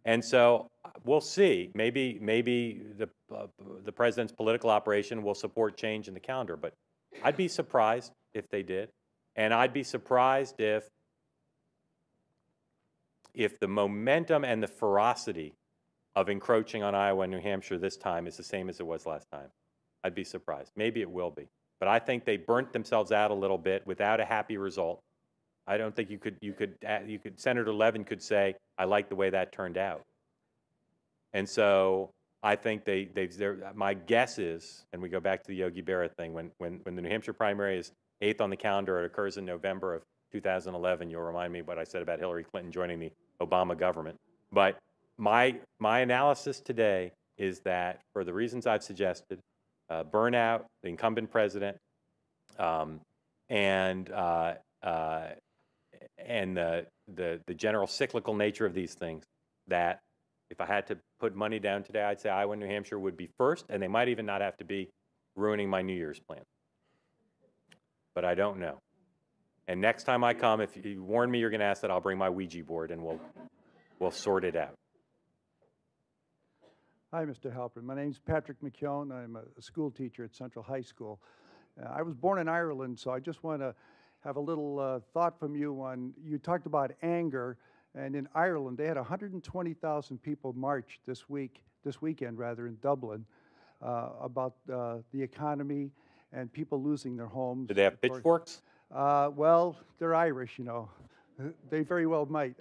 And so we'll see. Maybe the president's political operation will support change in the calendar, but I'd be surprised if they did, and I'd be surprised if the momentum and the ferocity of encroaching on Iowa and New Hampshire this time is the same as it was last time. I'd be surprised. Maybe it will be, but I think they burnt themselves out a little bit without a happy result. I don't think Senator Levin could say, I like the way that turned out. And so I think my guess is, and we go back to the Yogi Berra thing, when the New Hampshire primary is 8th on the calendar, it occurs in November of 2011, you'll remind me what I said about Hillary Clinton joining the Obama government. But my analysis today is that for the reasons I've suggested, burnout, the incumbent president, and the general cyclical nature of these things, that if I had to put money down today, I'd say Iowa and New Hampshire would be first, and they might even not have to be ruining my New Year's plan. But I don't know. And next time I come, if you warn me you're going to ask that, I'll bring my Ouija board and we'll sort it out. Hi, Mr. Halperin. My name's Patrick McKeown. I'm a school teacher at Central High School. I was born in Ireland, so I just want to have a little thought from you on, you talked about anger, and in Ireland, they had 120,000 people march this weekend in Dublin, about the economy and people losing their homes. Do they have pitchforks? Well, they're Irish, you know. They very well might.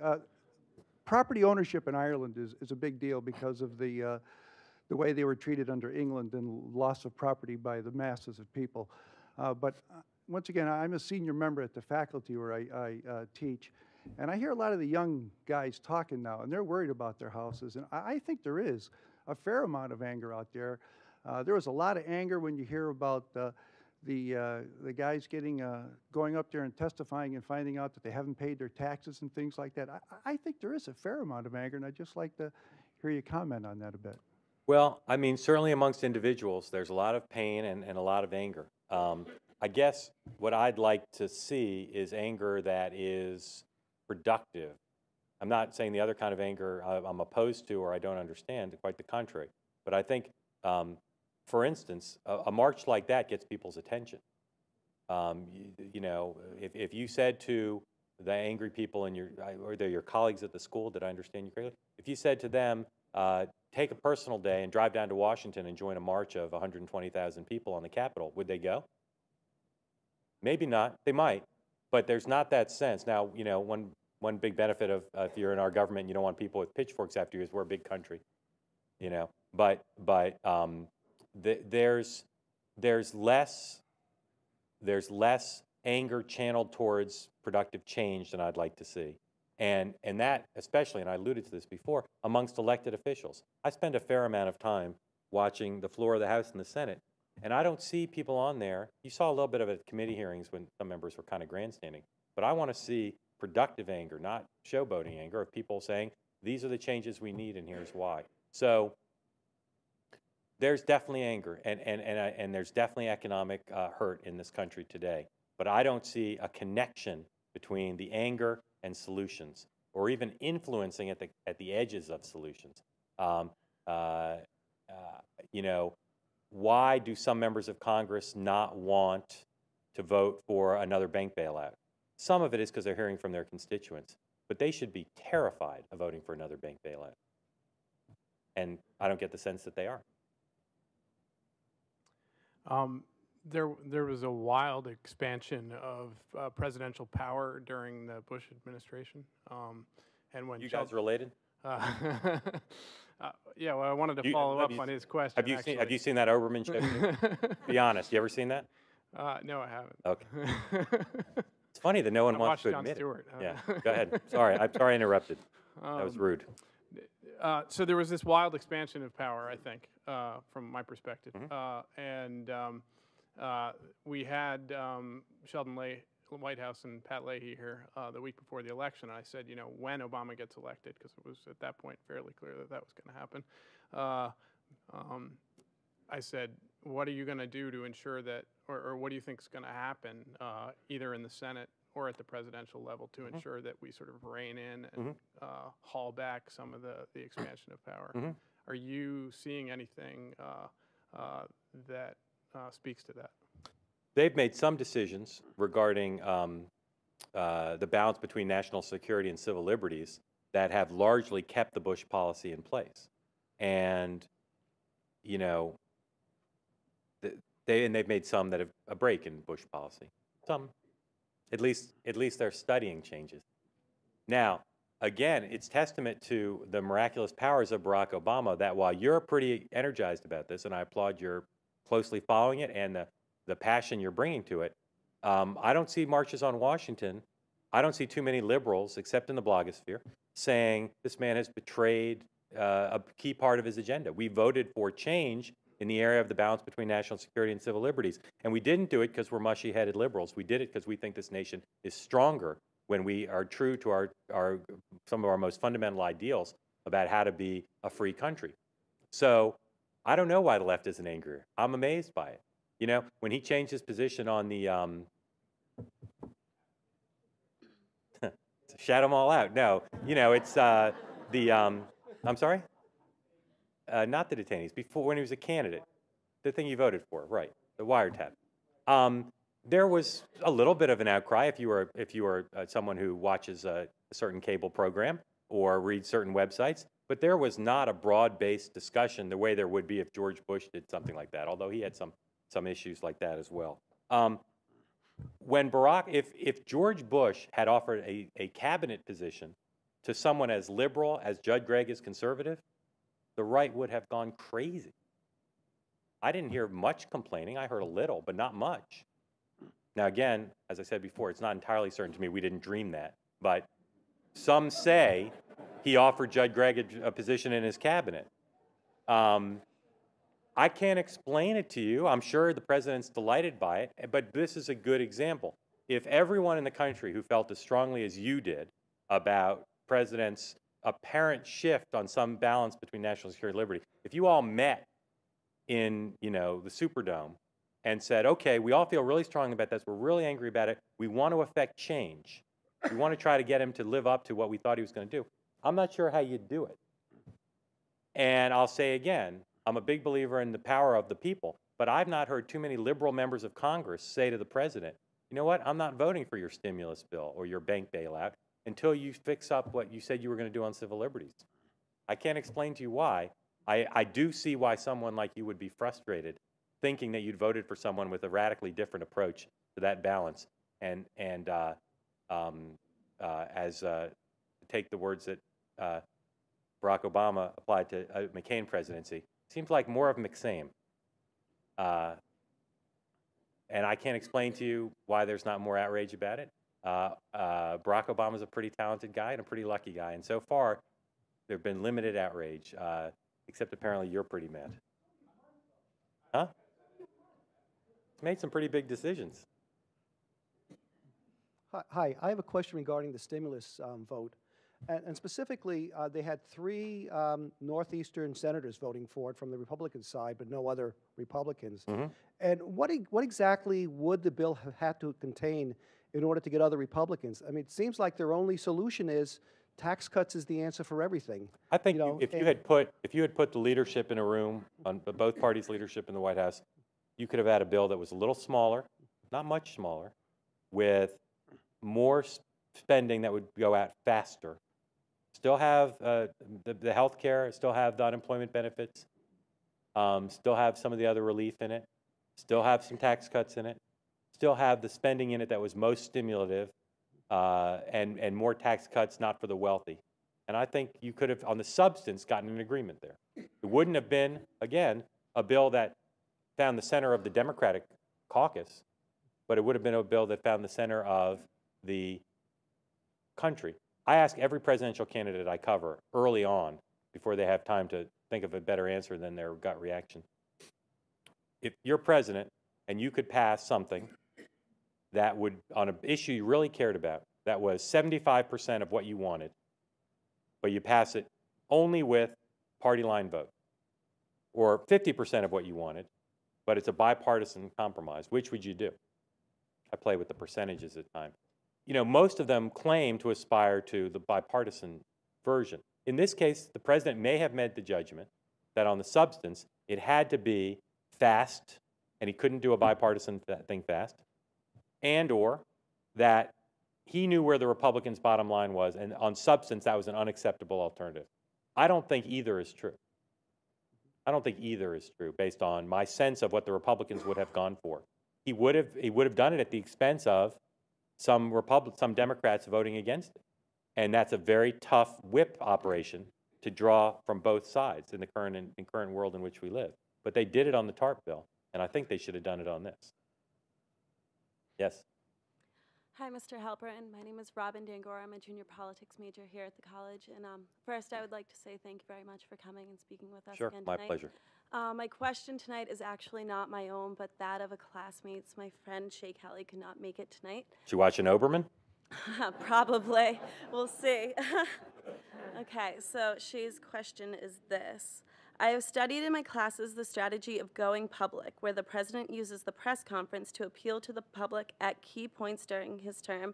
Property ownership in Ireland is a big deal because of the way they were treated under England and loss of property by the masses of people. But once again, I'm a senior member at the faculty where I teach, and I hear a lot of the young guys talking now, and they're worried about their houses, and I think there is a fair amount of anger out there. There was a lot of anger when you hear about the guys going up there and testifying and finding out that they haven't paid their taxes and things like that. I think there is a fair amount of anger, and I'd just like to hear you comment on that a bit. Well, I mean, certainly amongst individuals, there's a lot of pain and a lot of anger. I guess what I'd like to see is anger that is productive. I'm not saying the other kind of anger I'm opposed to or I don't understand, quite the contrary. But I think, for instance, a march like that gets people's attention. You know, if you said to the angry people in or they're your colleagues at the school, did I understand you correctly? If you said to them, take a personal day and drive down to Washington and join a march of 120,000 people on the Capitol, would they go? Maybe not. They might, but there's not that sense. Now, you know, one big benefit of if you're in our government, you don't want people with pitchforks after you is we're a big country, you know. But there's less anger channeled towards productive change than I'd like to see. And that especially, and I alluded to this before, amongst elected officials. I spend a fair amount of time watching the floor of the House and the Senate, and I don't see people on there. You saw a little bit of it at committee hearings when some members were kind of grandstanding, but I want to see productive anger, not showboating anger, of people saying, these are the changes we need and here's why. So there's definitely anger, and there's definitely economic hurt in this country today. But I don't see a connection between the anger and solutions, or even influencing at the edges of solutions. You know, why do some members of Congress not want to vote for another bank bailout? Some of it is because they're hearing from their constituents, but they should be terrified of voting for another bank bailout. And I don't get the sense that they are. There was a wild expansion of presidential power during the Bush administration, and when you guys related? Yeah, well, I wanted to follow up on his question. Have you seen that Oberman show? Be honest. You ever seen that? No, I haven't. Okay. It's funny that no one wants to admit it. Yeah. Go ahead. Sorry, I'm sorry I interrupted. That was rude. So there was this wild expansion of power, I think, from my perspective, and we had Sheldon White House and Pat Leahy here the week before the election. And I said, you know, when Obama gets elected, because it was at that point fairly clear that that was going to happen. I said, what are you going to do to ensure that, or what do you think is going to happen, either in the Senate or at the presidential level, to ensure that we sort of rein in and haul back some of the expansion of power? Are you seeing anything that speaks to that? They've made some decisions regarding the balance between national security and civil liberties that have largely kept the Bush policy in place. And, you know, they've made some that have a break in Bush policy. Some, at least they're studying changes. Now, again, it's testament to the miraculous powers of Barack Obama that while you're pretty energized about this, and I applaud your closely following it and the passion you're bringing to it, I don't see marches on Washington. I don't see too many liberals, except in the blogosphere, saying this man has betrayed a key part of his agenda. We voted for change in the area of the balance between national security and civil liberties. And we didn't do it because we're mushy-headed liberals. We did it because we think this nation is stronger when we are true to some of our most fundamental ideals about how to be a free country. So I don't know why the left isn't angrier. I'm amazed by it. You know, when he changed his position on the shout them all out. No, you know, it's I'm sorry? Not the detainees. Before, when he was a candidate, the thing you voted for, right? The wiretap. There was a little bit of an outcry if you were someone who watches a certain cable program or reads certain websites, but there was not a broad-based discussion the way there would be if George Bush did something like that. Although he had some issues like that as well. When if George Bush had offered a cabinet position to someone as liberal as Judd Gregg is conservative, the right would have gone crazy. I didn't hear much complaining. I heard a little, but not much. Now, again, as I said before, it's not entirely certain to me. We didn't dream that. But some say he offered Judd Gregg a position in his cabinet. I can't explain it to you. I'm sure the president's delighted by it, but this is a good example. If everyone in the country who felt as strongly as you did about presidents apparent shift on some balance between national security and liberty. If you all met in, the Superdome and said, okay, we all feel really strong about this, we're really angry about it, we want to affect change, we want to try to get him to live up to what we thought he was going to do, I'm not sure how you'd do it. And I'll say again, I'm a big believer in the power of the people, but I've not heard too many liberal members of Congress say to the president, you know what, I'm not voting for your stimulus bill or your bank bailout until you fix up what you said you were going to do on civil liberties. I can't explain to you why. I do see why someone like you would be frustrated thinking that you'd voted for someone with a radically different approach to that balance. And take the words that Barack Obama applied to a McCain presidency, seems like more of McSame. And I can't explain to you why there's not more outrage about it. Barack Obama's a pretty talented guy and a pretty lucky guy, and so far there have been limited outrage, except apparently you're pretty mad. Huh? He's made some pretty big decisions. Hi, I have a question regarding the stimulus vote. And specifically, they had 3 Northeastern senators voting for it from the Republican side, but no other Republicans. Mm-hmm. And what exactly would the bill have had to contain in order to get other Republicans? I mean, it seems like their only solution is tax cuts is the answer for everything. I think if you had put the leadership in a room, on both parties' leadership in the White House, you could have had a bill that was a little smaller, not much smaller, with more spending that would go out faster. Still have the health care, still have the unemployment benefits, still have some of the other relief in it, still have some tax cuts in it, still have the spending in it that was most stimulative, and more tax cuts not for the wealthy. And I think you could have, on the substance, gotten an agreement there. It wouldn't have been, again, a bill that found the center of the Democratic caucus, but it would have been a bill that found the center of the country. I ask every presidential candidate I cover early on, before they have time to think of a better answer than their gut reaction. If you're president and you could pass something that would, on an issue you really cared about, that was 75% of what you wanted, but you pass it only with party line vote, or 50% of what you wanted, but it's a bipartisan compromise, which would you do? I play with the percentages at times. Most of them claim to aspire to the bipartisan version. In this case, the president may have made the judgment that on the substance, it had to be fast, and he couldn't do a bipartisan thing fast, and or that he knew where the Republicans' bottom line was, and on substance, that was an unacceptable alternative. I don't think either is true. I don't think either is true based on my sense of what the Republicans would have gone for. He would have done it at the expense of some Democrats voting against it. And that's a very tough whip operation to draw from both sides in the current world in which we live. But they did it on the TARP bill, and I think they should have done it on this. Yes? Hi, Mr. Halperin. My name is Robin Dangor. I'm a junior politics major here at the college. And first, I would like to say thank you very much for coming and speaking with us again tonight. Sure, my pleasure. My question tonight is actually not my own, but that of a classmate. My friend Shay Kelly could not make it tonight. Did you watch an Oberman? Probably. We'll see. Okay, so Shay's question is this. I have studied in my classes the strategy of going public, where the president uses the press conference to appeal to the public at key points during his term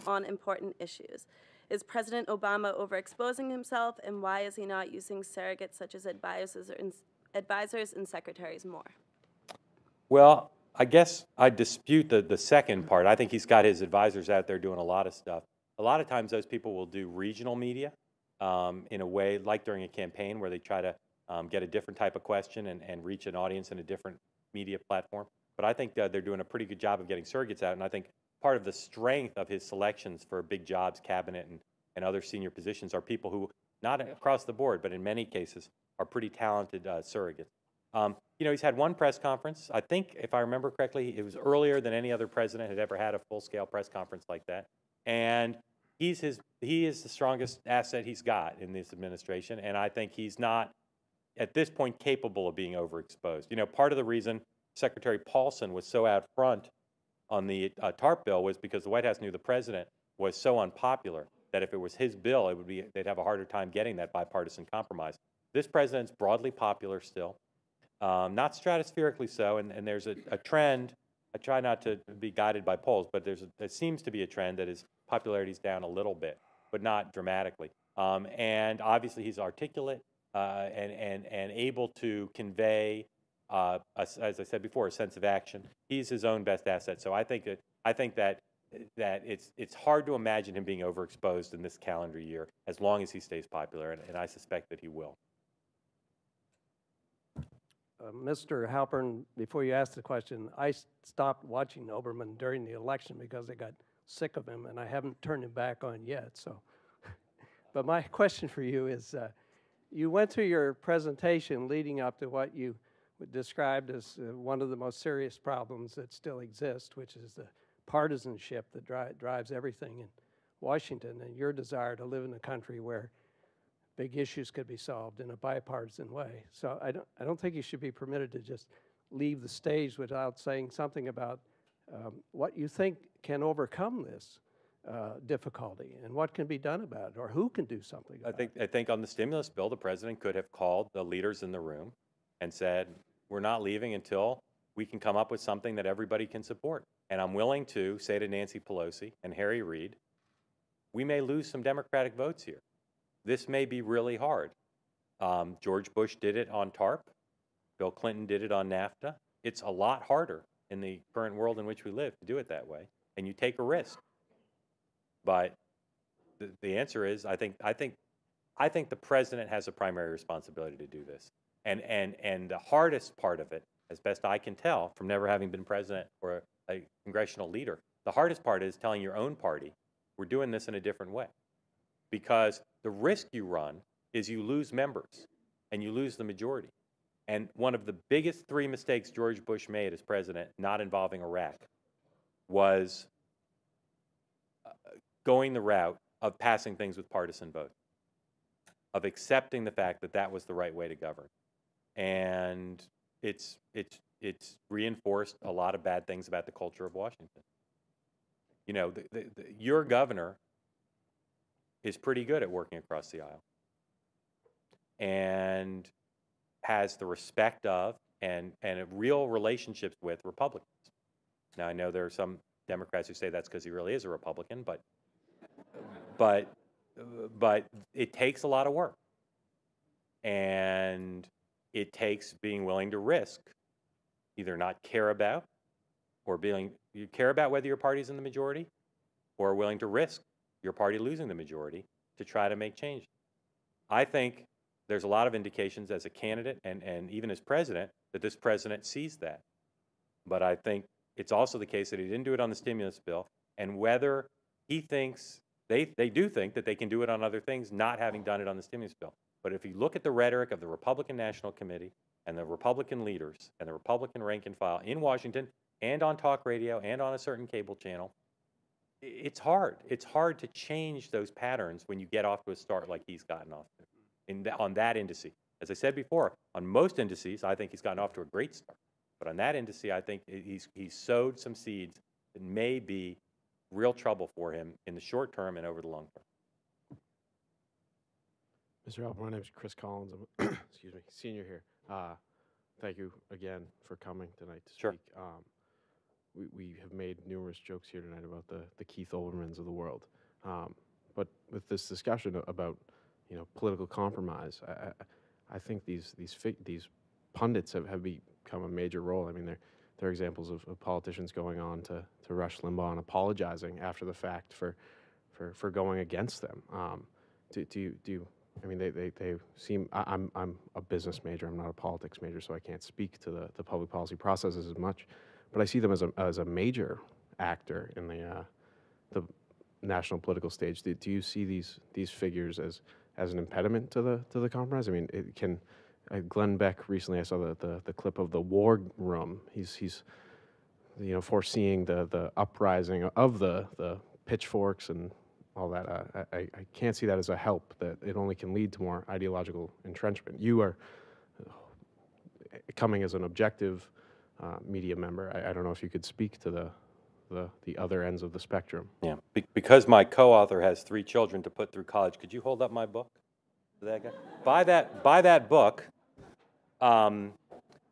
on important issues. Is President Obama overexposing himself, and why is he not using surrogates such as advisors and secretaries more? Well, I guess I dispute the second part. I think he's got his advisors out there doing a lot of stuff. A lot of times those people will do regional media in a way like during a campaign where they try to get a different type of question and reach an audience in a different media platform. But I think they're doing a pretty good job of getting surrogates out, and I think part of the strength of his selections for big jobs, cabinet, and other senior positions are people who, not across the board, but in many cases, are pretty talented surrogates. He's had one press conference. I think, if I remember correctly, it was earlier than any other president had ever had a full-scale press conference like that. And he is the strongest asset he's got in this administration, and I think he's not, at this point, capable of being overexposed. Part of the reason Secretary Paulson was so out front on the TARP bill was because the White House knew the president was so unpopular that if it was his bill, they'd have a harder time getting that bipartisan compromise. This president's broadly popular still, not stratospherically so, and there's a trend. I try not to be guided by polls, but there seems to be a trend that his popularity's down a little bit, but not dramatically. And obviously he's articulate and able to convey, as I said before, a sense of action. He's his own best asset. So I think that it's hard to imagine him being overexposed in this calendar year as long as he stays popular, and I suspect that he will. Mr. Halperin, before you ask the question, I stopped watching Oberman during the election because I got sick of him, and I haven't turned him back on yet. So, but my question for you is, you went through your presentation leading up to what you described as one of the most serious problems that still exist, which is the partisanship that drives everything in Washington, and your desire to live in a country where big issues could be solved in a bipartisan way. So I don't think you should be permitted to just leave the stage without saying something about what you think can overcome this difficulty and what can be done about it, or who can do something about it. I think on the stimulus bill, the president could have called the leaders in the room and said, we're not leaving until we can come up with something that everybody can support. And I'm willing to say to Nancy Pelosi and Harry Reid, we may lose some Democratic votes here. This may be really hard. George Bush did it on TARP. Bill Clinton did it on NAFTA. It's a lot harder in the current world in which we live to do it that way, and you take a risk. But the answer is, I think the president has a primary responsibility to do this, and the hardest part of it, as best I can tell from never having been president or a congressional leader, the hardest part is telling your own party, we're doing this in a different way. Because the risk you run is you lose members and you lose the majority. And one of the biggest 3 mistakes George Bush made as president, not involving Iraq, was going the route of passing things with partisan vote, of accepting the fact that that was the right way to govern. And it's reinforced a lot of bad things about the culture of Washington. You know, your governor is pretty good at working across the aisle and has the respect of and real relationships with Republicans. Now, I know there are some Democrats who say that's because he really is a Republican, but it takes a lot of work. And it takes being willing to risk, either not care about, or you care about whether your party's in the majority, or willing to risk your party losing the majority to try to make change. I think there's a lot of indications as a candidate and even as president that this president sees that. But I think it's also the case that he didn't do it on the stimulus bill, and whether he thinks, they do think that they can do it on other things, not having done it on the stimulus bill. But if you look at the rhetoric of the Republican National Committee and the Republican leaders and the Republican rank and file in Washington and on talk radio and on a certain cable channel, it's hard. It's hard to change those patterns when you get off to a start like he's gotten off to on that indice. As I said before, on most indices, I think he's gotten off to a great start. But on that indice, I think he's sowed some seeds that may be real trouble for him in the short term and over the long term. Mr. Halperin, my name is Chris Collins. I'm excuse me, senior here. Thank you again for coming tonight to speak. Sure. We have made numerous jokes here tonight about the Keith Olbermans of the world. But with this discussion about, you know, political compromise, I think these pundits have become a major role. I mean, there are examples of politicians going on to Rush Limbaugh and apologizing after the fact for going against them. I mean, they seem. I'm a business major. I'm not a politics major, so I can't speak to the public policy processes as much. But I see them as a major actor in the national political stage. Do you see these figures as an impediment to the compromise? I mean, it can. Glenn Beck recently, I saw the clip of the war room. He's foreseeing the uprising of the pitchforks and all that. I can't see that as a help. That it only can lead to more ideological entrenchment. You are coming as an objective media member. I don't know if you could speak to the other ends of the spectrum. Yeah, because my co-author has 3 children to put through college, could you hold up my book? That guy? Buy that book,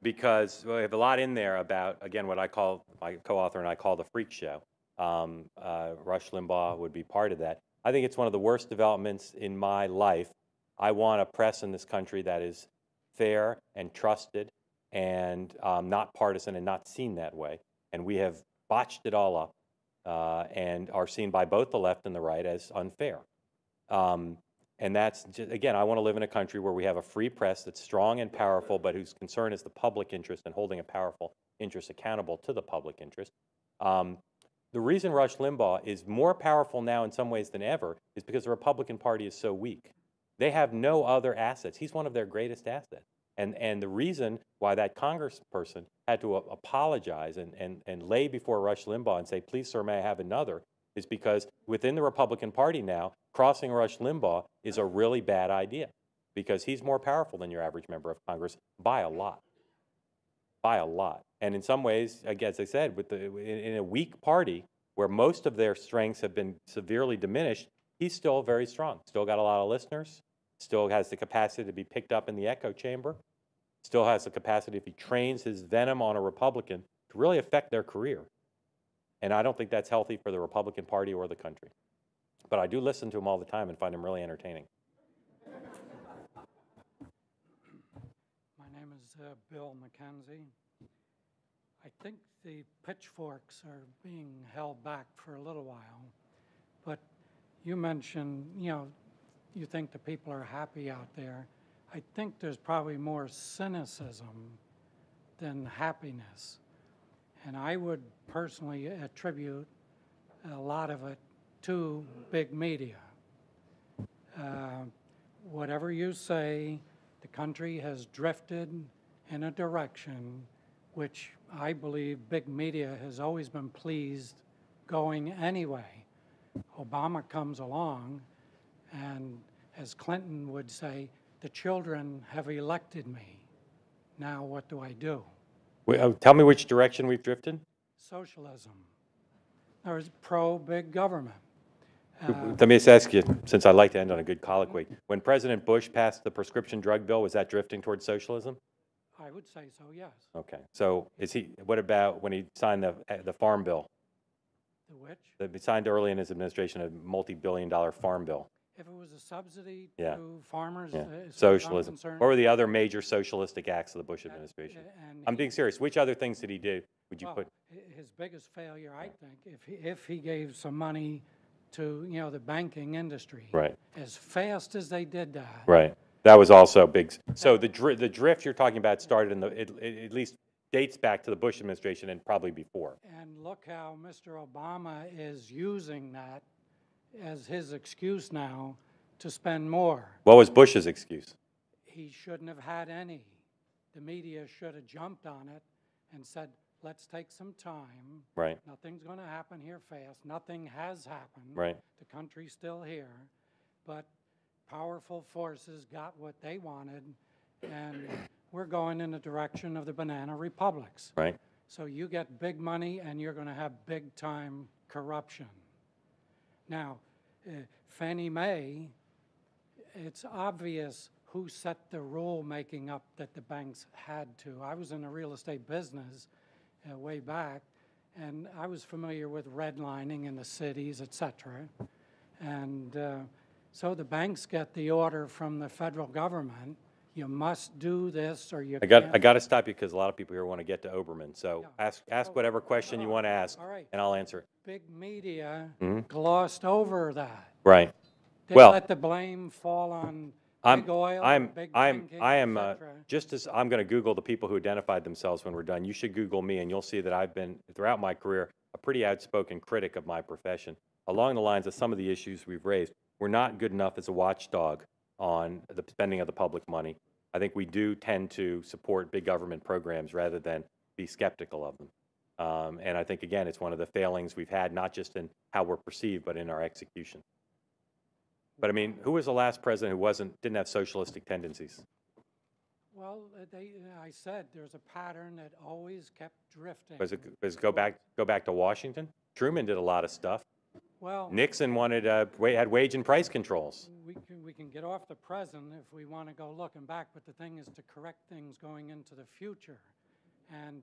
because we have a lot in there about, again, what I call, my co-author and I call the freak show. Rush Limbaugh would be part of that. I think it's one of the worst developments in my life. I want a press in this country that is fair and trusted and not partisan and not seen that way. And we have botched it all up and are seen by both the left and the right as unfair. And that's, just, again, I want to live in a country where we have a free press that's strong and powerful, but whose concern is the public interest and holding a powerful interest accountable to the public interest. The reason Rush Limbaugh is more powerful now in some ways than ever is because the Republican Party is so weak. They have no other assets. He's one of their greatest assets. And the reason why that congressperson had to apologize and lay before Rush Limbaugh and say, please, sir, may I have another, is because within the Republican Party now, crossing Rush Limbaugh is a really bad idea because he's more powerful than your average member of Congress by a lot. By a lot. And in some ways, as I said, in a weak party where most of their strengths have been severely diminished, he's still very strong. Still got a lot of listeners, still has the capacity to be picked up in the echo chamber, still has the capacity, if he trains his venom on a Republican, to really affect their career. And I don't think that's healthy for the Republican Party or the country. But I do listen to him all the time and find him really entertaining. My name is Bill McKenzie. I think the pitchforks are being held back for a little while, but you mentioned, you think the people are happy out there. I think there's probably more cynicism than happiness. And I would personally attribute a lot of it to big media. Whatever you say, the country has drifted in a direction which I believe big media has always been pleased going anyway. Obama comes along, and as Clinton would say, the children have elected me. Now what do I do? Tell me which direction we've drifted. Socialism. There's pro-big government. Let me just ask you, since I like to end on a good colloquy, when President Bush passed the prescription drug bill, was that drifting towards socialism? I would say so, yes. Okay. So what about when he signed the farm bill? The which? That he signed early in his administration a multi-billion-dollar farm bill. If it was a subsidy to farmers, socialism. What were the other major socialistic acts of the Bush administration? I'm being serious. Which other things did he do? Would you put? His biggest failure, I think, if he gave some money to the banking industry, right, as fast as they did that, right, that was also big. So the drift you're talking about started in it at least dates back to the Bush administration and probably before. And look how Mr. Obama is using that as his excuse now to spend more. What was Bush's excuse? He shouldn't have had any. The media should have jumped on it and said, let's take some time. Right. Nothing's going to happen here fast. Nothing has happened. Right. The country's still here. But powerful forces got what they wanted, and we're going in the direction of the banana republics. Right. So you get big money, and you're going to have big-time corruption. Now, Fannie Mae, it's obvious who set the rule-making up that the banks had to. I was in the real estate business way back, and I was familiar with redlining in the cities, et cetera. And so the banks get the order from the federal government, you must do this or you can't. I got to stop you because a lot of people here want to get to Oberman. So ask whatever question you want to ask, and I'll answer it. Big media glossed over that. Right. They Well, let the blame fall on big oil, big banking, I am et cetera. just as I'm going to Google the people who identified themselves when we're done. You should Google me, and you'll see that I've been throughout my career a pretty outspoken critic of my profession. Along the lines of some of the issues we've raised, we're not good enough as a watchdog on the spending of the public money. I think we do tend to support big government programs rather than be skeptical of them. And I think, again, it's one of the failings we've had, not just in how we're perceived, but in our execution. But I mean, who was the last president who didn't have socialistic tendencies? Well, I said there's a pattern that always kept drifting. Was it go back to Washington? Truman did a lot of stuff. Well, Nixon wanted, had wage and price controls. we can get off the present if we want to go looking back, but the thing is to correct things going into the future. And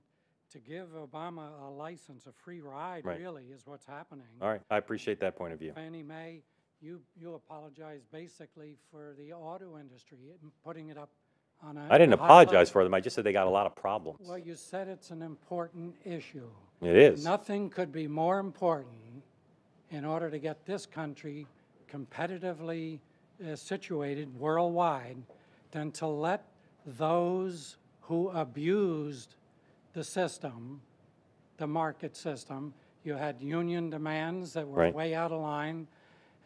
to give Obama a license, a free ride, Right. really, is what's happening. All right, I appreciate that point of view. Fannie Mae, you apologize basically for the auto industry and putting it up on a... I didn't a high apologize level. for them. I just said they got a lot of problems. Well, you said it's an important issue. It is. Nothing could be more important in order to get this country competitively situated worldwide than to let those who abused the system, the market system, you had union demands that were Right. way out of line,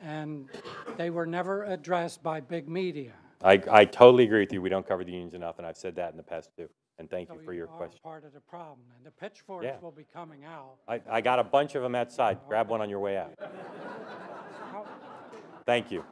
and they were never addressed by big media. I totally agree with you. We don't cover the unions enough, and I've said that in the past too. And thank So you for your are question. part of the problem, and the pitchforks Yeah. will be coming out. I got a bunch of them outside. Grab one on your way out. How- Thank you.